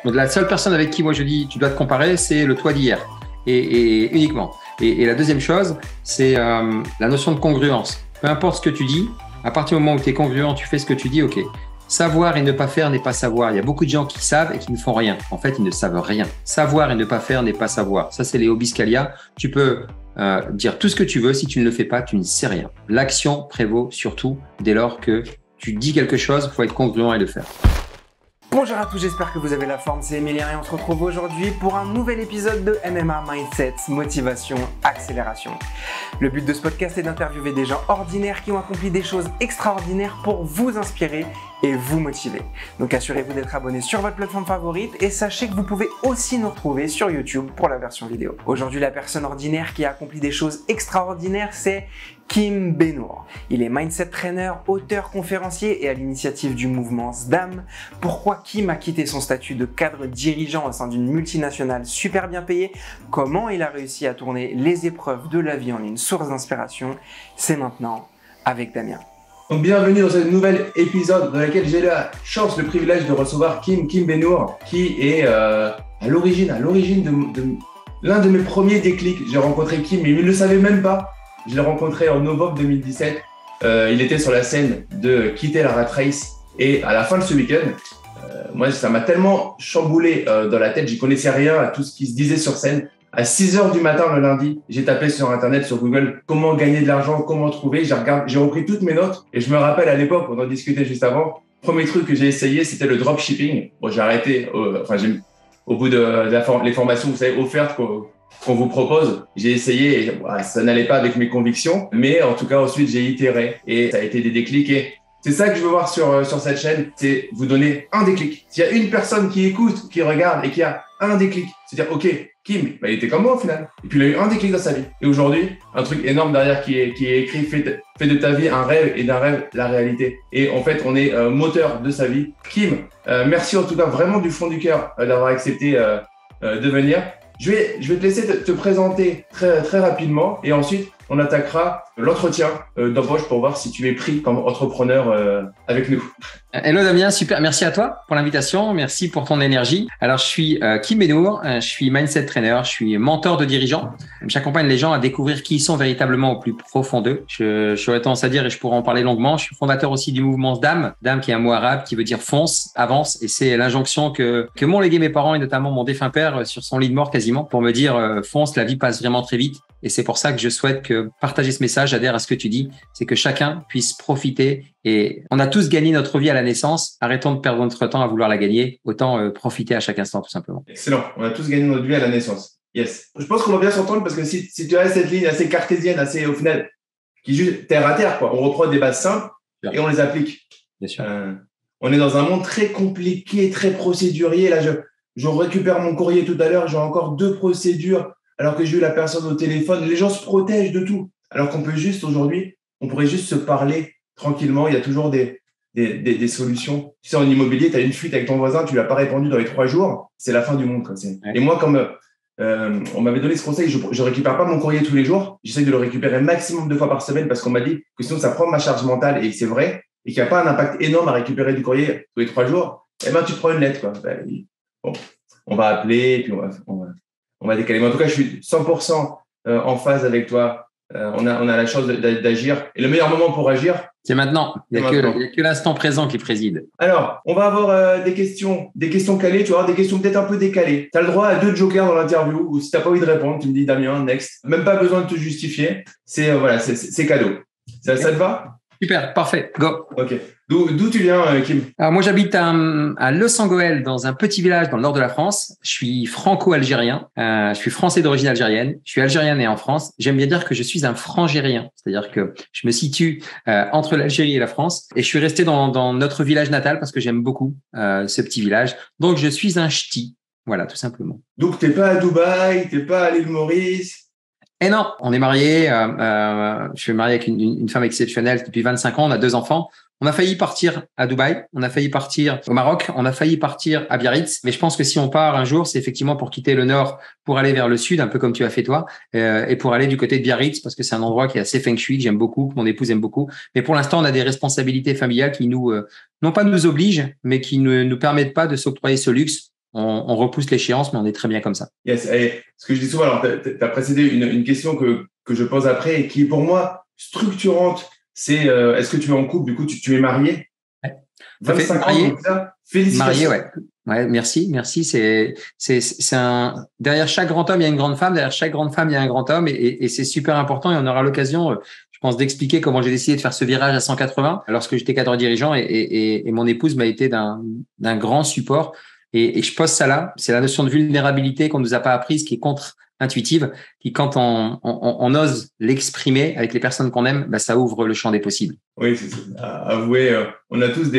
Donc, la seule personne avec qui moi je dis tu dois te comparer, c'est le toi d'hier et uniquement. Et la deuxième chose, c'est la notion de congruence. Peu importe ce que tu dis, à partir du moment où tu es congruent, tu fais ce que tu dis, ok. Savoir et ne pas faire n'est pas savoir. Il y a beaucoup de gens qui savent et qui ne font rien. En fait, ils ne savent rien. Savoir et ne pas faire n'est pas savoir. Ça, c'est les Obiscalia. Tu peux dire tout ce que tu veux. Si tu ne le fais pas, tu ne sais rien. L'action prévaut surtout dès lors que tu dis quelque chose, il faut être congruent et le faire. Bonjour à tous, j'espère que vous avez la forme, c'est Emilien et on se retrouve aujourd'hui pour un nouvel épisode de MMA Mindset, Motivation, Accélération. Le but de ce podcast est d'interviewer des gens ordinaires qui ont accompli des choses extraordinaires pour vous inspirer et vous motiver. Donc assurez-vous d'être abonné sur votre plateforme favorite et sachez que vous pouvez aussi nous retrouver sur YouTube pour la version vidéo. Aujourd'hui, la personne ordinaire qui a accompli des choses extraordinaires, c'est Kim Benour. Il est mindset trainer, auteur, conférencier et à l'initiative du mouvement SDAM. Pourquoi Kim a quitté son statut de cadre dirigeant au sein d'une multinationale super bien payée? Comment il a réussi à tourner les épreuves de la vie en une source d'inspiration? C'est maintenant avec Damien. Donc bienvenue dans ce nouvel épisode dans lequel j'ai la chance, le privilège de recevoir Kim Benour, qui est à l'origine de l'un de mes premiers déclics. J'ai rencontré Kim, mais il ne le savait même pas. Je l'ai rencontré en novembre 2017. Il était sur la scène de quitter la Rat Race et à la fin de ce week-end, moi ça m'a tellement chamboulé dans la tête, j'y connaissais rien à tout ce qui se disait sur scène. À 6h du matin le lundi, j'ai tapé sur Internet, sur Google, comment gagner de l'argent, comment trouver. J'ai repris toutes mes notes et je me rappelle à l'époque, on en discutait juste avant, premier truc que j'ai essayé, c'était le dropshipping. Bon, j'ai arrêté, au bout de les formations, vous savez, offertes qu'on vous propose, j'ai essayé et ça n'allait pas avec mes convictions. Mais en tout cas, ensuite, j'ai itéré et ça a été des déclics. Et c'est ça que je veux voir sur cette chaîne, c'est vous donner un déclic. S'il y a une personne qui écoute, qui regarde et qui a un déclic, c'est-à-dire, OK, Kim, il était comme moi au final. Et puis, il a eu un déclic dans sa vie. Et aujourd'hui, un truc énorme derrière qui est écrit, fait de ta vie un rêve et d'un rêve la réalité. Et en fait, on est moteur de sa vie. Kim, merci en tout cas vraiment du fond du cœur d'avoir accepté de venir. Je vais te laisser te présenter très, très rapidement et ensuite, on attaquera l'entretien d'embauche pour voir si tu es pris comme entrepreneur avec nous. Hello Damien, super. Merci à toi pour l'invitation. Merci pour ton énergie. Alors, je suis Kim Benour. Je suis mindset trainer. Je suis mentor de dirigeants. J'accompagne les gens à découvrir qui ils sont véritablement au plus profond d'eux. J'aurais tendance à dire, et je pourrais en parler longuement, je suis fondateur aussi du mouvement SDAM. SDAM qui est un mot arabe qui veut dire fonce, avance. Et c'est l'injonction que m'ont légué mes parents et notamment mon défunt père sur son lit de mort quasiment pour me dire fonce, la vie passe vraiment très vite. Et c'est pour ça que je souhaite partager ce message, j'adhère à ce que tu dis, c'est que chacun puisse profiter. Et on a tous gagné notre vie à la naissance. Arrêtons de perdre notre temps à vouloir la gagner. Autant profiter à chaque instant, tout simplement. Excellent. On a tous gagné notre vie à la naissance. Yes. Je pense qu'on va bien s'entendre parce que si tu as cette ligne assez cartésienne, assez au final, qui est juste terre à terre, quoi. On reprend des bases simples et on les applique. Bien sûr. On est dans un monde très compliqué, très procédurier. Là, je récupère mon courrier tout à l'heure. J'ai encore 2 procédures alors que j'ai eu la personne au téléphone. Les gens se protègent de tout. Alors qu'on peut juste aujourd'hui, on pourrait juste se parler tranquillement. Il y a toujours des solutions. Tu sais, en immobilier, tu as une fuite avec ton voisin, tu lui as pas répondu dans les 3 jours, c'est la fin du monde, quoi. Ouais. Et moi, comme on m'avait donné ce conseil, je récupère pas mon courrier tous les jours. J'essaie de le récupérer maximum 2 fois par semaine parce qu'on m'a dit que sinon ça prend ma charge mentale et que c'est vrai et qu'il n'y a pas un impact énorme à récupérer du courrier tous les 3 jours. Eh ben, tu prends une lettre, quoi. Bon, on va appeler et puis on va décaler. Mais en tout cas, je suis 100% en phase avec toi. On a la chance d'agir. Et le meilleur moment pour agir, c'est maintenant. Il n'y a que l'instant présent qui préside. Alors, on va avoir des questions calées, tu vois, des questions peut-être un peu décalées. Tu as le droit à 2 jokers dans l'interview, ou si tu n'as pas envie de répondre, tu me dis Damien, next. Même pas besoin de te justifier. C'est cadeau. Ça te va? Super, parfait, go. Ok. D'où tu viens, Kim? Alors moi, j'habite à Los Angeles, dans un petit village dans le nord de la France. Je suis franco-algérien. Je suis français d'origine algérienne. Je suis algérien né en France. J'aime bien dire que je suis un frangérien, c'est-à-dire que je me situe entre l'Algérie et la France. Et je suis resté dans notre village natal parce que j'aime beaucoup ce petit village. Donc, je suis un ch'ti. Voilà, tout simplement. Donc, t'es pas à Dubaï, t'es pas à l'île Maurice? Eh non, on est mariés. Je suis marié avec une femme exceptionnelle depuis 25 ans. On a 2 enfants. On a failli partir à Dubaï, on a failli partir au Maroc, on a failli partir à Biarritz. Mais je pense que si on part un jour, c'est effectivement pour quitter le nord, pour aller vers le sud, un peu comme tu as fait toi, et pour aller du côté de Biarritz, parce que c'est un endroit qui est assez feng shui, que j'aime beaucoup, que mon épouse aime beaucoup. Mais pour l'instant, on a des responsabilités familiales qui non pas nous obligent, mais qui ne nous permettent pas de s'octroyer ce luxe on repousse l'échéance, mais on est très bien comme ça. Yes. Et ce que je dis souvent, alors, tu as précédé une question que je pose après et qui est pour moi structurante. C'est est-ce que tu es en couple? Du coup, tu es marié? Ouais. 25 ans, donc ça, Marié, félicitations. ouais. Ouais, merci. C'est derrière chaque grand homme, il y a une grande femme. Derrière chaque grande femme, il y a un grand homme, et c'est super important. Et on aura l'occasion, je pense, d'expliquer comment j'ai décidé de faire ce virage à 180 lorsque j'étais cadre dirigeant, et mon épouse m'a été d'un grand support. Et je pose ça là. C'est la notion de vulnérabilité qu'on nous a pas apprise, qui est contre-intuitive, qui, quand on ose l'exprimer avec les personnes qu'on aime, bah, ça ouvre le champ des possibles. Oui, c'est avouer, on a tous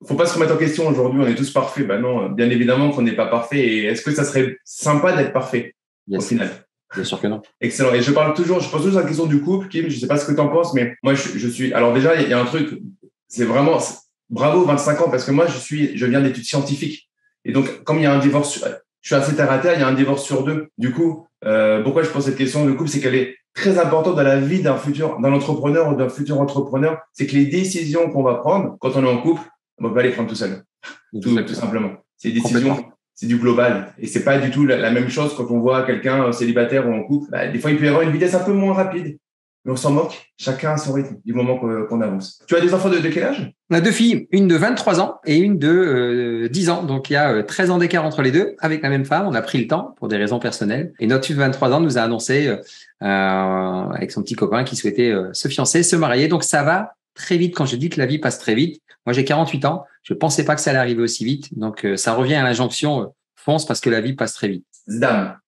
faut pas se remettre en question aujourd'hui, on est tous parfaits. Ben non, bien évidemment qu'on n'est pas parfait. Et est-ce que ça serait sympa d'être parfait au final? Bien sûr que non. Excellent. Et je pose toujours la question du couple, Kim. Je sais pas ce que tu en penses, mais moi, je suis. Alors déjà, il y a un truc. C'est vraiment bravo 25 ans parce que moi, je viens d'études scientifiques. Et donc, comme il y a un divorce, je suis assez terre à terre. Il y a un divorce sur 2. Du coup, pourquoi je pose cette question de couple, c'est qu'elle est très importante dans la vie d'un entrepreneur ou d'un futur entrepreneur. C'est que les décisions qu'on va prendre quand on est en couple, on va pas les prendre tout seul. Tout simplement. C'est des décisions. C'est du global. Et c'est pas du tout la même chose quand on voit quelqu'un célibataire ou en couple. Bah, des fois, il peut y avoir une vitesse un peu moins rapide. Mais on s'en moque. Chacun a son rythme du moment qu'on avance. Tu as des enfants de quel âge? On a 2 filles, une de 23 ans et une de 10 ans. Donc, il y a 13 ans d'écart entre les deux avec la même femme. On a pris le temps pour des raisons personnelles. Et notre fille de 23 ans nous a annoncé avec son petit copain qui souhaitait se fiancer, se marier. Donc, ça va très vite. Quand je dis que la vie passe très vite, moi, j'ai 48 ans. Je pensais pas que ça allait arriver aussi vite. Donc, ça revient à l'injonction fonce parce que la vie passe très vite. Zdam.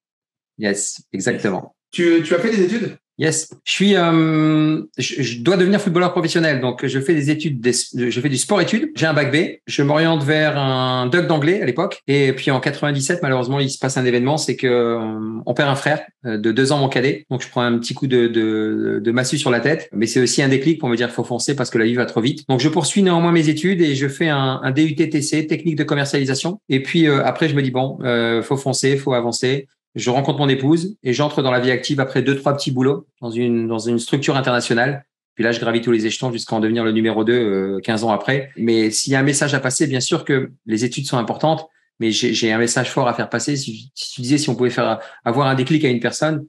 Yes, exactement. Tu as fait des études? Yes, je dois devenir footballeur professionnel, donc je fais des études, je fais du sport-études. J'ai un bac B, je m'oriente vers un doc d'anglais à l'époque, et puis en 97, malheureusement, il se passe un événement, c'est que on perd un frère de 2 ans, mon cadet, donc je prends un petit coup de massue sur la tête, mais c'est aussi un déclic pour me dire qu'il faut foncer parce que la vie va trop vite. Donc je poursuis néanmoins mes études et je fais un DUT-TC, technique de commercialisation, et puis après je me dis bon, faut foncer, faut avancer. Je rencontre mon épouse et j'entre dans la vie active après 2-3 petits boulots dans une structure internationale. Puis là, je gravis tous les échelons jusqu'à en devenir le numéro 2 15 ans après. Mais s'il y a un message à passer, bien sûr que les études sont importantes, mais j'ai un message fort à faire passer. Si tu disais si on pouvait avoir un déclic à une personne,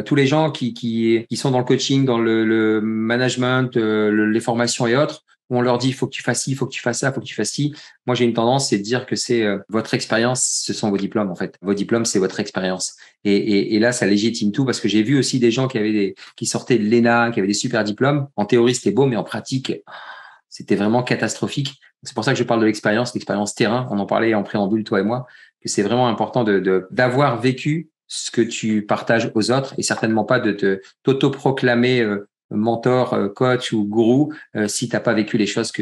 tous les gens qui sont dans le coaching, dans le management, les formations et autres, où on leur dit il faut que tu fasses ci, il faut que tu fasses ça, il faut que tu fasses ci. Moi, j'ai une tendance, c'est de dire que c'est votre expérience, ce sont vos diplômes en fait. Vos diplômes, c'est votre expérience. Et là, ça légitime tout parce que j'ai vu aussi des gens qui sortaient de l'ENA, qui avaient des super diplômes. En théorie, c'était beau, mais en pratique, c'était vraiment catastrophique. C'est pour ça que je parle de l'expérience terrain. On en parlait en préambule, toi et moi, que c'est vraiment important d'avoir vécu ce que tu partages aux autres et certainement pas de t'autoproclamer mentor, coach ou gourou si t'as pas vécu les choses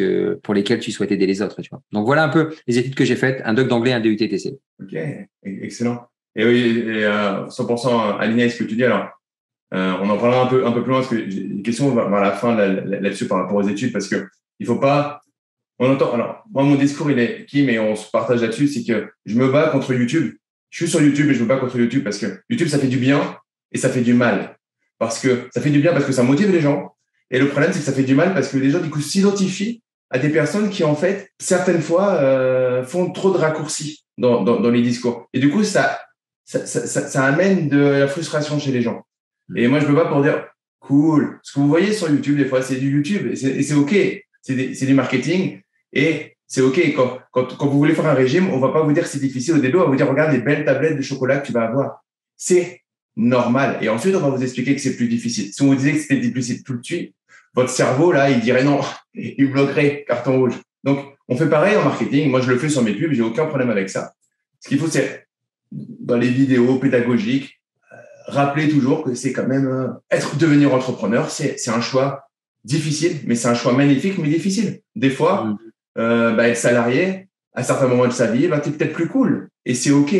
pour lesquelles tu souhaites aider les autres, tu vois. Donc voilà un peu les études que j'ai faites, un doc d'anglais, un DUT-TC. Ok, excellent. Et oui, 100% aligné avec ce que tu dis. Alors, on en parlera un peu plus loin parce que j'ai une question vers la fin là-dessus par rapport aux études parce que il faut pas. On entend. Alors, moi, mon discours il est qui, mais on se partage là-dessus, c'est que je me bats contre YouTube. Je suis sur YouTube et je me bats contre YouTube parce que YouTube ça fait du bien et ça fait du mal. Parce que ça fait du bien parce que ça motive les gens. Et le problème, c'est que ça fait du mal parce que les gens, du coup, s'identifient à des personnes qui, en fait, certaines fois, font trop de raccourcis dans les discours. Et du coup, ça amène de la frustration chez les gens. Et moi, je me bats pour dire, cool. Ce que vous voyez sur YouTube, des fois, c'est du YouTube et c'est OK. C'est du marketing et c'est OK. Quand vous voulez faire un régime, on va pas vous dire que c'est difficile au début. On va vous dire, regarde les belles tablettes de chocolat que tu vas avoir. C'est normal. Et ensuite, on va vous expliquer que c'est plus difficile. Si on vous disait que c'était difficile tout de suite, votre cerveau, là, il dirait non. Il bloquerait carton rouge. Donc, on fait pareil en marketing. Moi, je le fais sur mes pubs. J'ai aucun problème avec ça. Ce qu'il faut, c'est, dans les vidéos pédagogiques, rappeler toujours que c'est quand même devenir entrepreneur, c'est un choix difficile, mais c'est un choix magnifique, mais difficile. Des fois, être salarié, à certains moments de sa vie, t'es peut-être plus cool. Et c'est OK.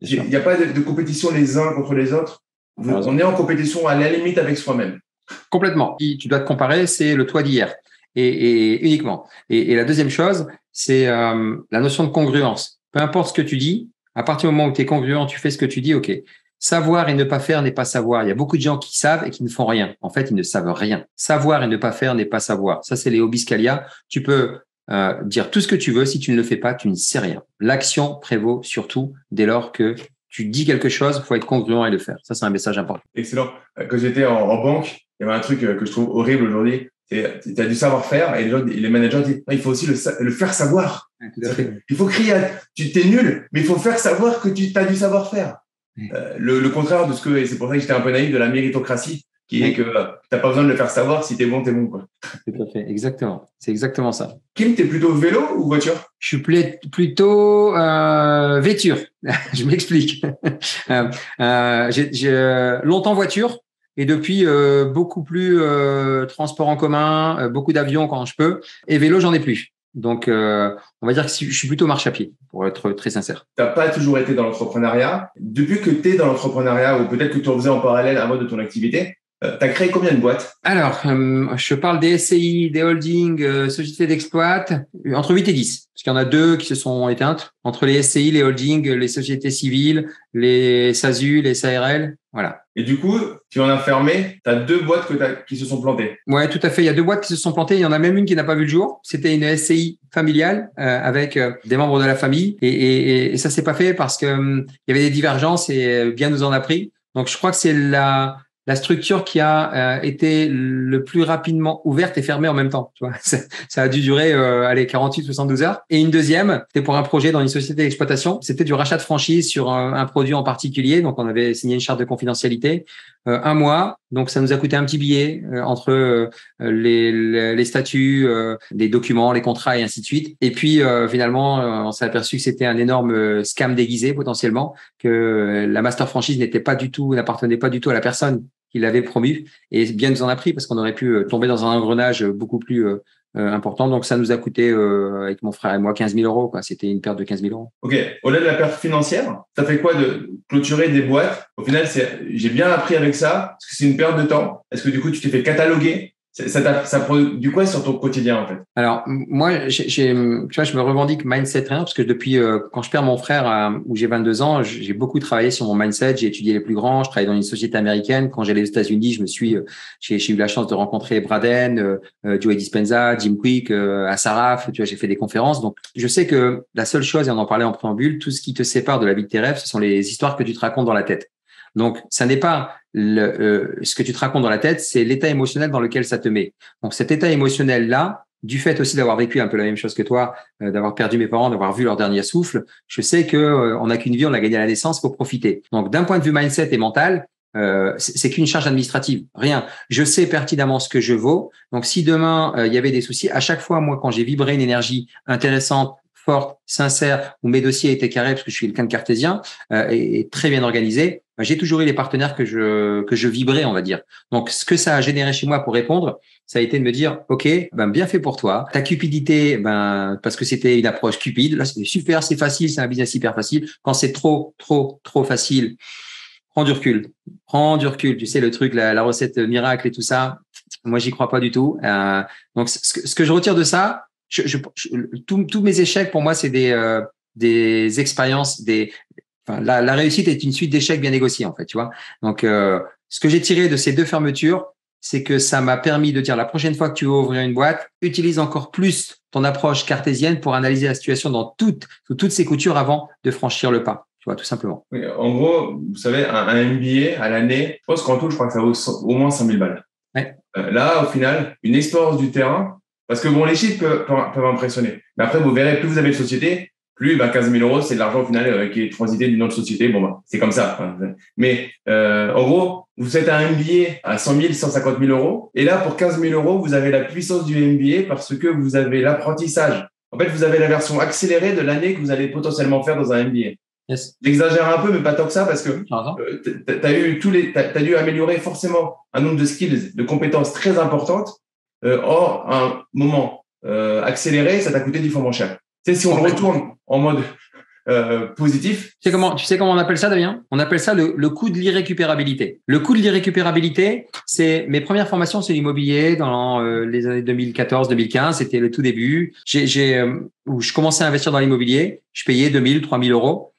Il n'y a pas de compétition les uns contre les autres. On est en compétition à la limite avec soi-même. Complètement. Si tu dois te comparer, c'est le toi d'hier et uniquement. Et la deuxième chose, c'est la notion de congruence. Peu importe ce que tu dis, à partir du moment où tu es congruent, tu fais ce que tu dis, OK. Savoir et ne pas faire n'est pas savoir. Il y a beaucoup de gens qui savent et qui ne font rien. En fait, ils ne savent rien. Savoir et ne pas faire n'est pas savoir. Ça, c'est les Obiscalia. Tu peux dire tout ce que tu veux. Si tu ne le fais pas, tu ne sais rien. L'action prévaut surtout dès lors que tu dis quelque chose, il faut être congruent et le faire. Ça, c'est un message important. Excellent. Quand j'étais en banque, il y avait un truc que je trouve horrible aujourd'hui. Tu as du savoir-faire et les managers disent il faut aussi le faire savoir. Ouais, tout à fait. Il faut crier tu t'es nul, mais il faut faire savoir que tu as du savoir-faire. Le contraire de ce que, et c'est pour ça que j'étais un peu naïf, de la méritocratie, qui est que tu n'as pas besoin de le faire savoir, si t'es bon, quoi. Tout à fait, exactement. C'est exactement ça. Kim, t'es plutôt vélo ou voiture? Je suis plutôt vêture. Je m'explique. J'ai longtemps voiture et depuis beaucoup plus transport en commun, beaucoup d'avions quand je peux, et vélo j'en ai plus. Donc on va dire que je suis plutôt marche à pied, pour être très sincère. T'as pas toujours été dans l'entrepreneuriat. Depuis que tu es dans l'entrepreneuriat, ou peut-être que tu en faisais en parallèle avant de ton activité, tu as créé combien de boîtes? Alors, je parle des SCI, des holdings, sociétés d'exploit, entre 8 et 10. Parce qu'il y en a 2 qui se sont éteintes. Entre les SCI, les holdings, les sociétés civiles, les SASU, les SARL, voilà. Et du coup, tu en as fermé, tu as 2 boîtes qui se sont plantées. Ouais, tout à fait. Il y a 2 boîtes qui se sont plantées. Il y en a même une qui n'a pas vu le jour. C'était une SCI familiale avec des membres de la famille. Et ça s'est pas fait parce que il y avait des divergences et bien nous en a pris. Donc, je crois que c'est la structure qui a été le plus rapidement ouverte et fermée en même temps. Tu vois, ça a dû durer 48-72 heures. Et une deuxième, c'était pour un projet dans une société d'exploitation. C'était du rachat de franchise sur un produit en particulier. Donc, on avait signé une charte de confidentialité. 1 mois. Donc, ça nous a coûté un petit billet entre les statuts, les documents, les contrats et ainsi de suite. Et puis, finalement, on s'est aperçu que c'était un énorme scam déguisé potentiellement, que la master franchise n'appartenait pas du tout à la personne qui l'avait promu. Et bien nous en a pris parce qu'on aurait pu tomber dans un engrenage beaucoup plus important. Donc, ça nous a coûté, avec mon frère et moi, 15 000 euros, quoi. C'était une perte de 15 000 euros. OK. Au-delà de la perte financière, ça fait quoi de clôturer des boîtes? Au final, j'ai bien appris avec ça, parce que c'est une perte de temps. Est-ce que du coup, tu t'es fait cataloguer? Ça produit quoi sur ton quotidien, en fait? Alors, moi, tu vois, je me revendique mindset trainer parce que depuis, quand je perds mon frère, où j'ai 22 ans, j'ai beaucoup travaillé sur mon mindset. J'ai étudié les plus grands. Je travaillais dans une société américaine. Quand j'allais aux États-Unis, j'ai eu la chance de rencontrer Braden, Joey Dispenza, Jim Quick, à Saraf. Tu vois, j'ai fait des conférences. Donc, je sais que la seule chose, et on en parlait en préambule, tout ce qui te sépare de la vie de tes rêves, ce sont les histoires que tu te racontes dans la tête. Donc, ça n'est pas ce que tu te racontes dans la tête, c'est l'état émotionnel dans lequel ça te met. Donc, cet état émotionnel-là, du fait aussi d'avoir vécu un peu la même chose que toi, d'avoir perdu mes parents, d'avoir vu leur dernier souffle, je sais que on n'a qu'une vie, on l'a gagnée à la naissance, faut profiter. Donc, d'un point de vue mindset et mental, c'est qu'une charge administrative, rien. Je sais pertinemment ce que je vaux. Donc, si demain il y avait des soucis, à chaque fois, moi, quand j'ai vibré une énergie intéressante, forte, sincère, où mes dossiers étaient carrés parce que je suis quelqu'un de cartésien et très bien organisé, j'ai toujours eu les partenaires que je vibrais, on va dire. Donc, ce que ça a généré chez moi pour répondre, ça a été de me dire, OK, bien fait pour toi. Ta cupidité, parce que c'était une approche cupide. Là, c'était super, c'est facile, c'est un business hyper facile. Quand c'est trop facile, prends du recul. Prends du recul. Tu sais, le truc, la recette miracle et tout ça, moi, j'y crois pas du tout. Donc, ce que je retire de ça, tous mes échecs, pour moi, c'est des expériences, la réussite est une suite d'échecs bien négociés, en fait, tu vois. Donc, ce que j'ai tiré de ces 2 fermetures, c'est que ça m'a permis de dire la prochaine fois que tu veux ouvrir une boîte, utilise encore plus ton approche cartésienne pour analyser la situation sous toutes ses coutures avant de franchir le pas. Tu vois, tout simplement. Oui, en gros, vous savez, un MBA à l'année, je pense qu'en tout, je crois que ça vaut au moins 100 000 balles. Ouais. Là, au final, une expérience du terrain, parce que bon, les chiffres peuvent impressionner. Mais après, vous verrez, plus vous avez de sociétés, plus 15 000 euros, c'est de l'argent au final qui est transité d'une autre société. Bon, c'est comme ça. Mais en gros, vous faites un MBA à 100 000, 150 000 euros. Et là, pour 15 000 euros, vous avez la puissance du MBA parce que vous avez l'apprentissage. En fait, vous avez la version accélérée de l'année que vous allez potentiellement faire dans un MBA. Yes. J'exagère un peu, mais pas tant que ça, parce que t'as dû améliorer forcément un nombre de skills, de compétences très importantes. Or, un moment accéléré, ça t'a coûté 10 fois moins cher. Tu sais, si on retourne en mode positif. Tu sais comment on appelle ça, Damien? On appelle ça le coût de l'irrécupérabilité. Le coût de l'irrécupérabilité, c'est mes premières formations, c'est l'immobilier dans les années 2014-2015. C'était le tout début. Où je commençais à investir dans l'immobilier. Je payais 2 000, 3 000 euros.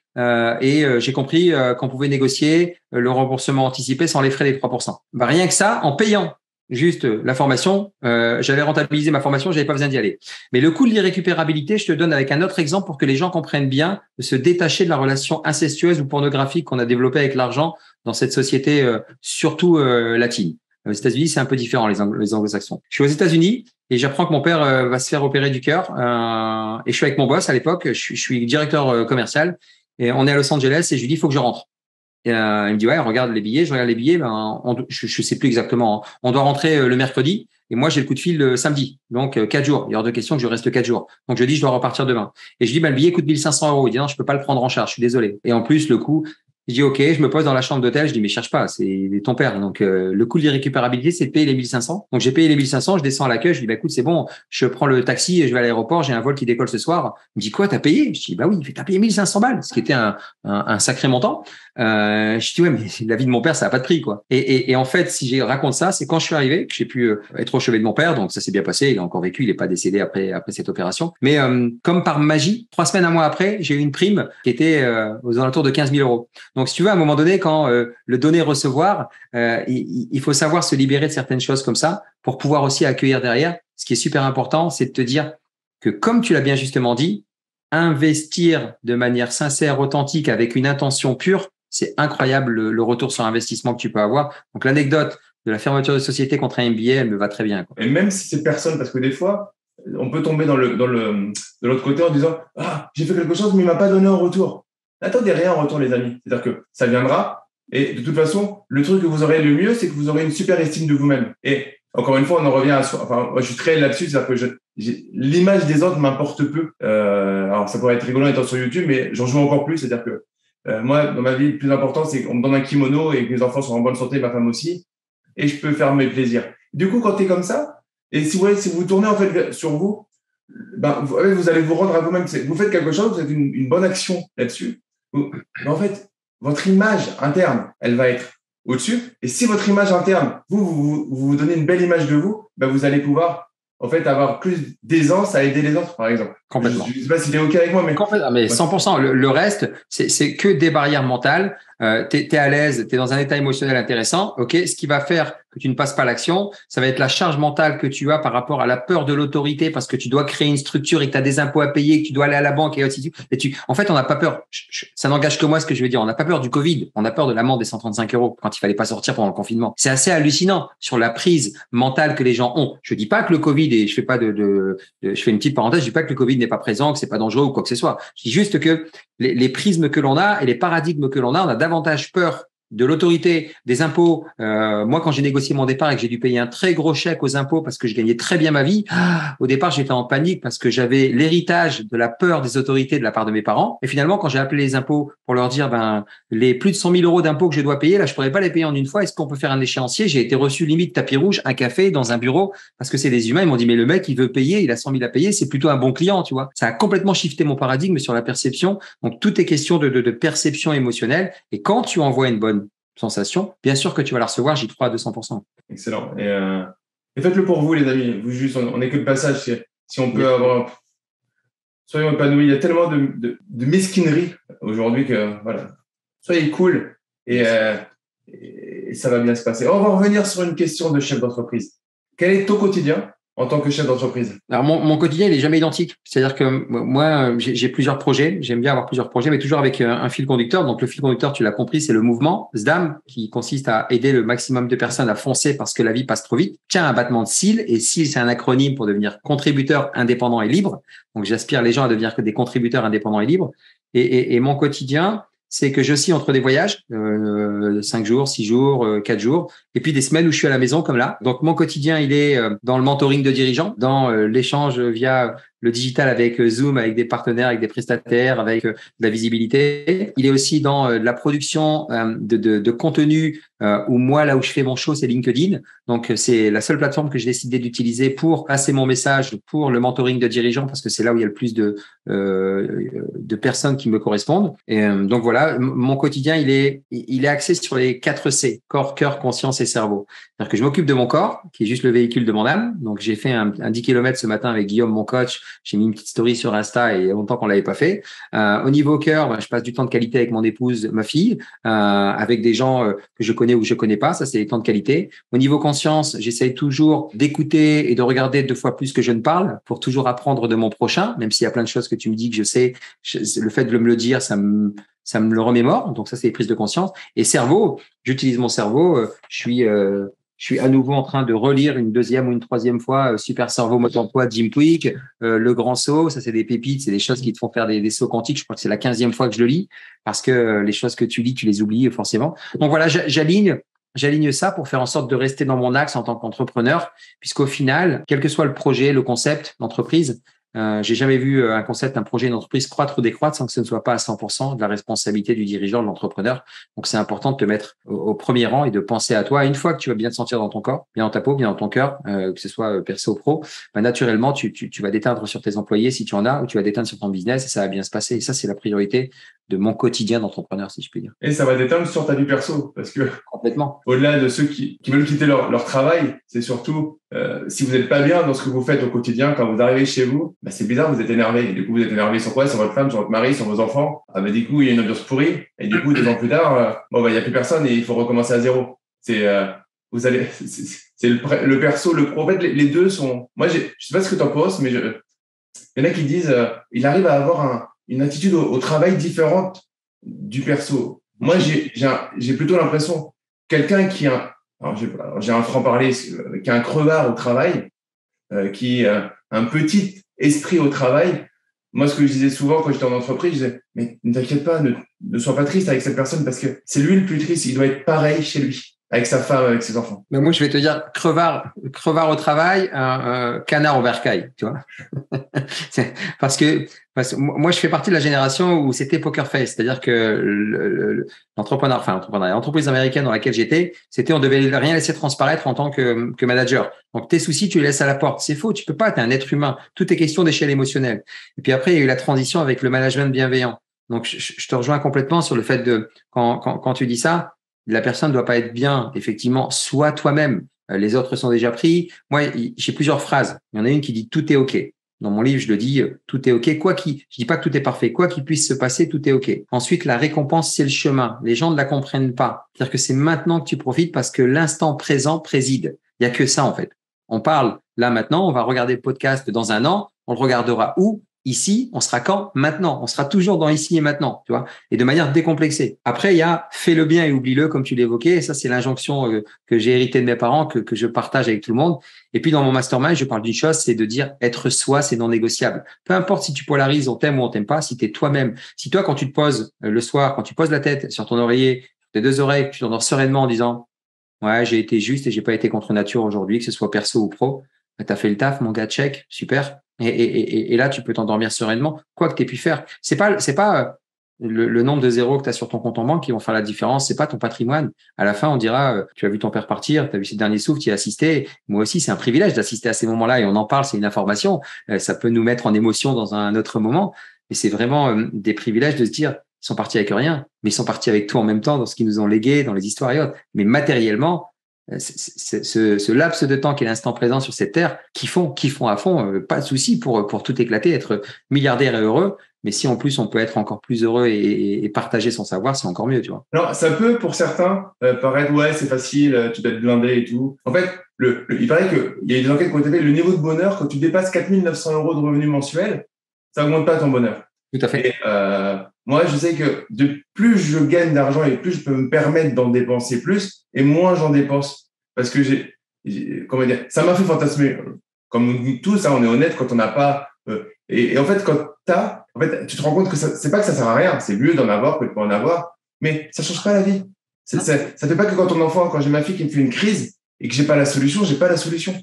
Et j'ai compris qu'on pouvait négocier le remboursement anticipé sans les frais des 3%. Rien que ça, en payant juste la formation. J'avais rentabilisé ma formation, j'avais pas besoin d'y aller. Mais le coût de l'irrécupérabilité, je te donne avec un autre exemple pour que les gens comprennent bien de se détacher de la relation incestueuse ou pornographique qu'on a développée avec l'argent dans cette société, surtout latine. Aux États-Unis, c'est un peu différent, les anglo-saxons. Je suis aux États-Unis et j'apprends que mon père va se faire opérer du cœur. Et je suis avec mon boss à l'époque, je suis directeur commercial et on est à Los Angeles et je lui dis, il faut que je rentre. Et, il me dit, ouais, regarde les billets. Je regarde les billets. Je sais plus exactement. On doit rentrer le mercredi et moi, j'ai le coup de fil le samedi. Donc, 4 jours. Il y a hors de question que je reste 4 jours. Donc, je dis, je dois repartir demain. Et je dis, le billet coûte 1 500 €. Il dit, non, je peux pas le prendre en charge. Je suis désolé. Et en plus, le coût, je dis, OK, je me pose dans la chambre d'hôtel. Je dis, mais cherche pas, c'est ton père. Donc, le coût de l'irrécupérabilité, c'est de payer les 1 500. Donc, j'ai payé les 1 500. Je descends à l'accueil. Je dis, bah, écoute, c'est bon. Je prends le taxi et je vais à l'aéroport. J'ai un vol qui décolle ce soir. Il me dit, quoi, t'as payé? Je dis, bah oui, t'as payé 1 500 balles, ce qui était un sacré montant. Je dis, ouais, mais la vie de mon père, ça n'a pas de prix, quoi. Et en fait, si je raconte ça, c'est quand je suis arrivé que j'ai pu être au chevet de mon père. Donc, ça s'est bien passé. Il a encore vécu. Il n'est pas décédé après cette opération. Mais, comme par magie, 3 semaines, un mois après, j'ai eu une prime qui était aux alentours de 15 000 €. Donc, si tu veux, à un moment donné, quand le donner-recevoir, il faut savoir se libérer de certaines choses comme ça pour pouvoir aussi accueillir derrière. Ce qui est super important, c'est de te dire que, comme tu l'as bien justement dit, investir de manière sincère, authentique, avec une intention pure, c'est incroyable le retour sur investissement que tu peux avoir. Donc, l'anecdote de la fermeture de société contre un MBA, elle me va très bien, quoi. Et même si c'est personne, parce que des fois, on peut tomber de l'autre côté en disant « Ah, j'ai fait quelque chose, mais il m'a pas donné en retour. » N'attendez rien en retour, les amis. C'est-à-dire que ça viendra. Et de toute façon, le truc que vous aurez le mieux, c'est que vous aurez une super estime de vous-même. Et encore une fois, on en revient à soi. Enfin, moi, je suis très là-dessus. C'est-à-dire que l'image des autres m'importe peu. Alors, ça pourrait être rigolo en étant sur YouTube, mais j'en joue encore plus. C'est-à-dire que moi, dans ma vie, le plus important, c'est qu'on me donne un kimono et que mes enfants sont en bonne santé, ma femme aussi. Et je peux faire mes plaisirs. Du coup, quand tu es comme ça, et si vous tournez en fait sur vous, ben, vous allez vous rendre à vous-même. Vous faites quelque chose, vous faites une bonne action là-dessus. Mais en fait, votre image interne, elle va être au-dessus. Et si votre image interne, vous donnez une belle image de vous, ben vous allez pouvoir en fait avoir plus d'aisance à aider les autres, par exemple. Complètement. Je ne sais pas si tu es OK avec moi, mais… Complètement, mais 100%. Le reste, c'est que des barrières mentales. T'es à l'aise, t'es dans un état émotionnel intéressant. OK. Ce qui va faire que tu ne passes pas à l'action, ça va être la charge mentale que tu as par rapport à la peur de l'autorité parce que tu dois créer une structure et que tu as des impôts à payer, que tu dois aller à la banque et ainsi de suite. En fait, on n'a pas peur. Ça n'engage que moi ce que je veux dire. On n'a pas peur du Covid. On a peur de l'amende des 135 € quand il fallait pas sortir pendant le confinement. C'est assez hallucinant sur la prise mentale que les gens ont. Je dis pas que le Covid, et je fais pas je fais une petite parenthèse, je dis pas que le Covid n'est pas présent, que c'est pas dangereux ou quoi que ce soit. Je dis juste que les prismes que l'on a et les paradigmes que l'on a, on a davantage peur de l'autorité, des impôts. Moi, quand j'ai négocié mon départ et que j'ai dû payer un très gros chèque aux impôts parce que je gagnais très bien ma vie, au départ, j'étais en panique parce que j'avais l'héritage de la peur des autorités de la part de mes parents. Et finalement, quand j'ai appelé les impôts pour leur dire, les plus de 100 000 € d'impôts que je dois payer, là, je pourrais pas les payer en une fois. Est-ce qu'on peut faire un échéancier? J'ai été reçu limite tapis rouge, un café dans un bureau parce que c'est des humains. Ils m'ont dit, mais le mec, il veut payer, il a 100 000 à payer, c'est plutôt un bon client, tu vois. Ça a complètement shifté mon paradigme sur la perception. Donc, tout est question de perception émotionnelle. Et quand tu envoies une bonne sensation, bien sûr que tu vas la recevoir, j'y crois à 200%. Excellent. Et faites-le pour vous, les amis. Vous juste, on n'est que le passage. Si on peut avoir… Soyons épanouis. Il y a tellement de mesquinerie aujourd'hui que, voilà. Soyez cool et ça va bien se passer. On va revenir sur une question de chef d'entreprise. Quel est ton quotidien en tant que chef d'entreprise? Alors, mon quotidien, il est jamais identique. C'est-à-dire que moi, j'ai plusieurs projets. J'aime bien avoir plusieurs projets, mais toujours avec un fil conducteur. Donc, le fil conducteur, tu l'as compris, c'est le mouvement SDAM, qui consiste à aider le maximum de personnes à foncer parce que la vie passe trop vite. Tiens, un battement de cils. Et cils, c'est un acronyme pour devenir contributeur indépendant et libre. Donc, j'aspire les gens à devenir que des contributeurs indépendants et libres. Et mon quotidien, c'est que je suis entre des voyages, 5 jours, 6 jours, 4 jours, et puis des semaines où je suis à la maison comme là. Donc, mon quotidien, il est dans le mentoring de dirigeants, dans l'échange via le digital avec Zoom, avec des partenaires, avec des prestataires, avec de la visibilité. Il est aussi dans la production de contenu où moi, là où je fais mon show, c'est LinkedIn. Donc, c'est la seule plateforme que j'ai décidé d'utiliser pour passer mon message pour le mentoring de dirigeants parce que c'est là où il y a le plus de personnes qui me correspondent. Et donc, voilà, mon quotidien, il est axé sur les 4 C, corps, cœur, conscience et cerveau. C'est-à-dire que je m'occupe de mon corps, qui est juste le véhicule de mon âme. Donc, j'ai fait un 10 km ce matin avec Guillaume, mon coach, j'ai mis une petite story sur Insta et il y a longtemps qu'on l'avait pas fait. Au niveau cœur, je passe du temps de qualité avec mon épouse, ma fille, avec des gens que je connais ou que je connais pas. Ça, c'est les temps de qualité. Au niveau conscience, j'essaye toujours d'écouter et de regarder 2 fois plus que je ne parle pour toujours apprendre de mon prochain, même s'il y a plein de choses que tu me dis que je sais. Le fait de me le dire, ça me le remémore. Donc ça, c'est les prises de conscience. Et cerveau, j'utilise mon cerveau. Je suis à nouveau en train de relire une 2e ou une 3e fois Super Cerveau Mode d'Emploi de Jim Kwik, Le Grand Saut. Ça, c'est des pépites, c'est des choses qui te font faire des sauts quantiques. Je crois que c'est la 15e fois que je le lis parce que les choses que tu lis, tu les oublies forcément. Donc voilà, j'aligne ça pour faire en sorte de rester dans mon axe en tant qu'entrepreneur, puisqu'au final, quel que soit le projet, le concept d'entreprise, j'ai jamais vu un concept, un projet, une entreprise croître ou décroître sans que ce ne soit pas à 100% de la responsabilité du dirigeant, de l'entrepreneur. Donc, c'est important de te mettre au premier rang et de penser à toi. Une fois que tu vas bien te sentir dans ton corps, bien dans ta peau, bien dans ton cœur, que ce soit perso ou pro, naturellement, tu vas déteindre sur tes employés si tu en as, ou tu vas déteindre sur ton business et ça va bien se passer. Et ça, c'est la priorité de mon quotidien d'entrepreneur, si je puis dire. Et ça va déteindre sur ta vie perso, parce que complètement. Au-delà de ceux qui veulent quitter leur travail, c'est surtout si vous n'êtes pas bien dans ce que vous faites au quotidien, quand vous arrivez chez vous, c'est bizarre, vous êtes énervé. Et du coup, vous êtes énervé sur quoi? Sur votre femme, sur votre mari, sur vos enfants. Du coup, il y a une ambiance pourrie. Et du coup, 2 ans plus tard, il n'y a plus personne et il faut recommencer à zéro. C'est le perso, le pro. En fait, les deux sont. Moi, je sais pas ce que tu en penses, mais il y en a qui disent il arrive à avoir une attitude au travail différente du perso. Moi, j'ai plutôt l'impression quelqu'un qui j'ai un franc-parler, qui a un crevard au travail, qui a un petit esprit au travail. Moi, ce que je disais souvent quand j'étais en entreprise, je disais, mais ne t'inquiète pas, ne sois pas triste avec cette personne parce que c'est lui le plus triste. Il doit être pareil chez lui, avec sa femme, avec ses enfants. Mais moi, je vais te dire, crevard au travail, canard au bercail, tu vois. parce que moi, je fais partie de la génération où c'était poker face, c'est-à-dire que l'entreprise américaine dans laquelle j'étais, c'était on devait rien laisser transparaître en tant que manager. Donc tes soucis, tu les laisses à la porte. C'est faux, tu peux pas, t'es un être humain. Tout est question d'échelle émotionnelle. Et puis après, il y a eu la transition avec le management bienveillant. Donc je te rejoins complètement sur le fait de quand tu dis ça, la personne ne doit pas être bien, effectivement, sois toi-même. Les autres sont déjà pris. Moi, j'ai plusieurs phrases. Il y en a une qui dit tout est OK. Dans mon livre, je le dis, tout est OK. Je dis pas que tout est parfait. Quoi qu'il puisse se passer, tout est OK. Ensuite, la récompense, c'est le chemin. Les gens ne la comprennent pas. C'est-à-dire que c'est maintenant que tu profites parce que l'instant présent préside. Il y a que ça, en fait. On parle là maintenant, on va regarder le podcast dans 1 an. On le regardera où? Ici, on sera quand? Maintenant. On sera toujours dans ici et maintenant, tu vois, et de manière décomplexée. Après, il y a fais le bien et oublie-le, comme tu l'évoquais. Et ça, c'est l'injonction que j'ai héritée de mes parents, que je partage avec tout le monde. Et puis, dans mon mastermind, je parle d'une chose, c'est de dire être soi, c'est non négociable. Peu importe si tu polarises, on t'aime ou on t'aime pas, si tu es toi-même. Si toi, quand tu te poses le soir, quand tu poses la tête sur ton oreiller, tes 2 oreilles, tu t'endors sereinement en disant ouais, j'ai été juste et j'ai pas été contre nature aujourd'hui, que ce soit perso ou pro. T'as fait le taf, mon gars, check, super. Et là, tu peux t'endormir sereinement, quoi que tu aies pu faire. C'est pas le nombre de zéros que tu as sur ton compte en banque qui vont faire la différence. C'est pas ton patrimoine. À la fin, on dira, tu as vu ton père partir, tu as vu ses derniers souffles, tu y as assisté. Moi aussi, c'est un privilège d'assister à ces moments-là et on en parle, c'est une information. Ça peut nous mettre en émotion dans un autre moment. Mais c'est vraiment des privilèges de se dire, ils sont partis avec rien, mais ils sont partis avec tout en même temps dans ce qu'ils nous ont légué, dans les histoires et autres. Mais matériellement, ce laps de temps qu'est l'instant présent sur cette terre, qui font à fond, pas de souci pour tout éclater, être milliardaire et heureux. Mais si en plus on peut être encore plus heureux et partager son savoir, c'est encore mieux, tu vois. Alors, ça peut pour certains paraître ouais, c'est facile, tu dois être blindé et tout. En fait, il paraît qu'il y a des enquêtes qui ont été faites, le niveau de bonheur, quand tu dépasses 4 900 € de revenus mensuels, ça augmente pas ton bonheur. Tout à fait. Et moi, je sais que de plus je gagne d'argent et plus je peux me permettre d'en dépenser plus, et moins j'en dépense. Parce que comment dire, ça m'a fait fantasmer. Comme nous tous, hein, on est honnête quand on n'a pas. Et en fait, tu te rends compte que c'est pas que ça sert à rien. C'est mieux d'en avoir que de pas en avoir, mais ça change pas la vie. Ça fait pas que quand j'ai ma fille qui me fait une crise et que j'ai pas la solution, j'ai pas la solution.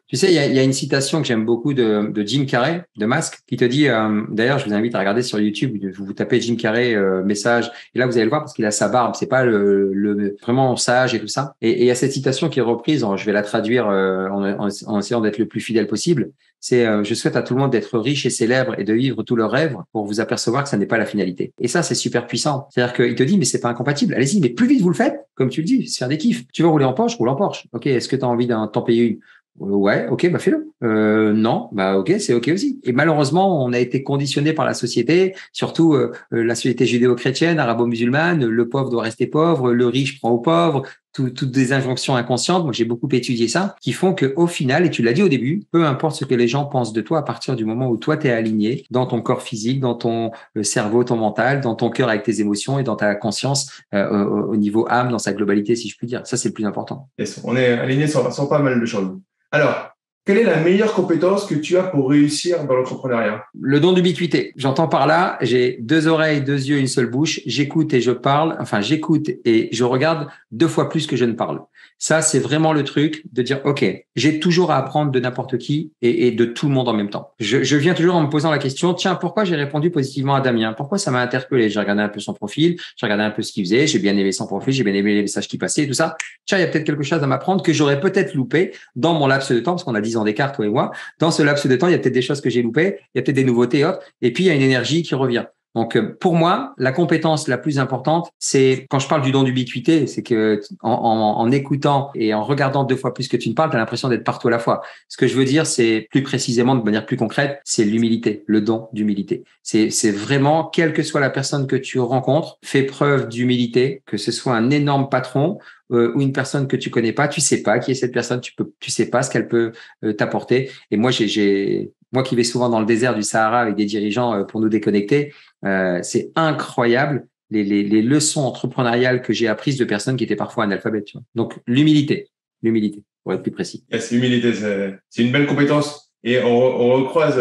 Tu sais, il y a une citation que j'aime beaucoup de Jim Carrey, de Masque, qui te dit, d'ailleurs, je vous invite à regarder sur YouTube, vous tapez Jim Carrey, message, et là, vous allez le voir parce qu'il a sa barbe, c'est pas le vraiment sage et tout ça. Et il y a cette citation qui est reprise, je vais la traduire en essayant d'être le plus fidèle possible. C'est je souhaite à tout le monde d'être riche et célèbre et de vivre tous leurs rêves pour vous apercevoir que ça n'est pas la finalité. Et ça, c'est super puissant. C'est-à-dire qu'il te dit, mais c'est pas incompatible. Allez-y, mais plus vite vous le faites, comme tu le dis, se faire des kiffs. Tu veux rouler en Porsche, roule en Porsche. Ok, est-ce que tu as envie d'en payer une? Ouais, ok, bah fais-le. Non, bah ok, c'est ok aussi. Et malheureusement, on a été conditionné par la société, surtout la société judéo-chrétienne, arabo-musulmane. Le pauvre doit rester pauvre, le riche prend au pauvre. Toutes des injonctions inconscientes. Moi, j'ai beaucoup étudié ça, qui font que au final, et tu l'as dit au début, peu importe ce que les gens pensent de toi, à partir du moment où toi t'es aligné dans ton corps physique, dans ton cerveau, ton mental, dans ton cœur avec tes émotions et dans ta conscience au niveau âme, dans sa globalité, si je puis dire. Ça, c'est le plus important. Yes, on est aligné sur pas mal de choses. Alors, quelle est la meilleure compétence que tu as pour réussir dans l'entrepreneuriat? Le don d'ubiquité. J'entends par là, j'ai 2 oreilles, 2 yeux, une seule bouche. J'écoute et je parle. Enfin, j'écoute et je regarde 2 fois plus que je ne parle. Ça, c'est vraiment le truc de dire, OK, j'ai toujours à apprendre de n'importe qui et de tout le monde en même temps. Je viens toujours en me posant la question, tiens, pourquoi j'ai répondu positivement à Damien? Pourquoi ça m'a interpellé? J'ai regardé un peu son profil, j'ai regardé un peu ce qu'il faisait, j'ai bien aimé son profil, j'ai bien aimé les messages qui passaient et tout ça. Tiens, il y a peut-être quelque chose à m'apprendre que j'aurais peut-être loupé dans mon laps de temps, parce qu'on a 10 ans d'écart, toi et moi. Dans ce laps de temps, il y a peut-être des choses que j'ai loupées, il y a peut-être des nouveautés, hop, et puis il y a une énergie qui revient. Donc, pour moi, la compétence la plus importante, c'est quand je parle du don d'ubiquité, c'est que en écoutant et en regardant 2 fois plus que tu ne parles, tu as l'impression d'être partout à la fois. Ce que je veux dire, c'est plus précisément, de manière plus concrète, c'est l'humilité, le don d'humilité. C'est vraiment, quelle que soit la personne que tu rencontres, fais preuve d'humilité, que ce soit un énorme patron ou une personne que tu connais pas, tu sais pas qui est cette personne, tu sais pas ce qu'elle peut t'apporter. Et moi, moi qui vais souvent dans le désert du Sahara avec des dirigeants pour nous déconnecter, c'est incroyable les leçons entrepreneuriales que j'ai apprises de personnes qui étaient parfois analphabètes. Tu vois. Donc l'humilité, pour être plus précis. Yes, l'humilité, c'est une belle compétence et on recroise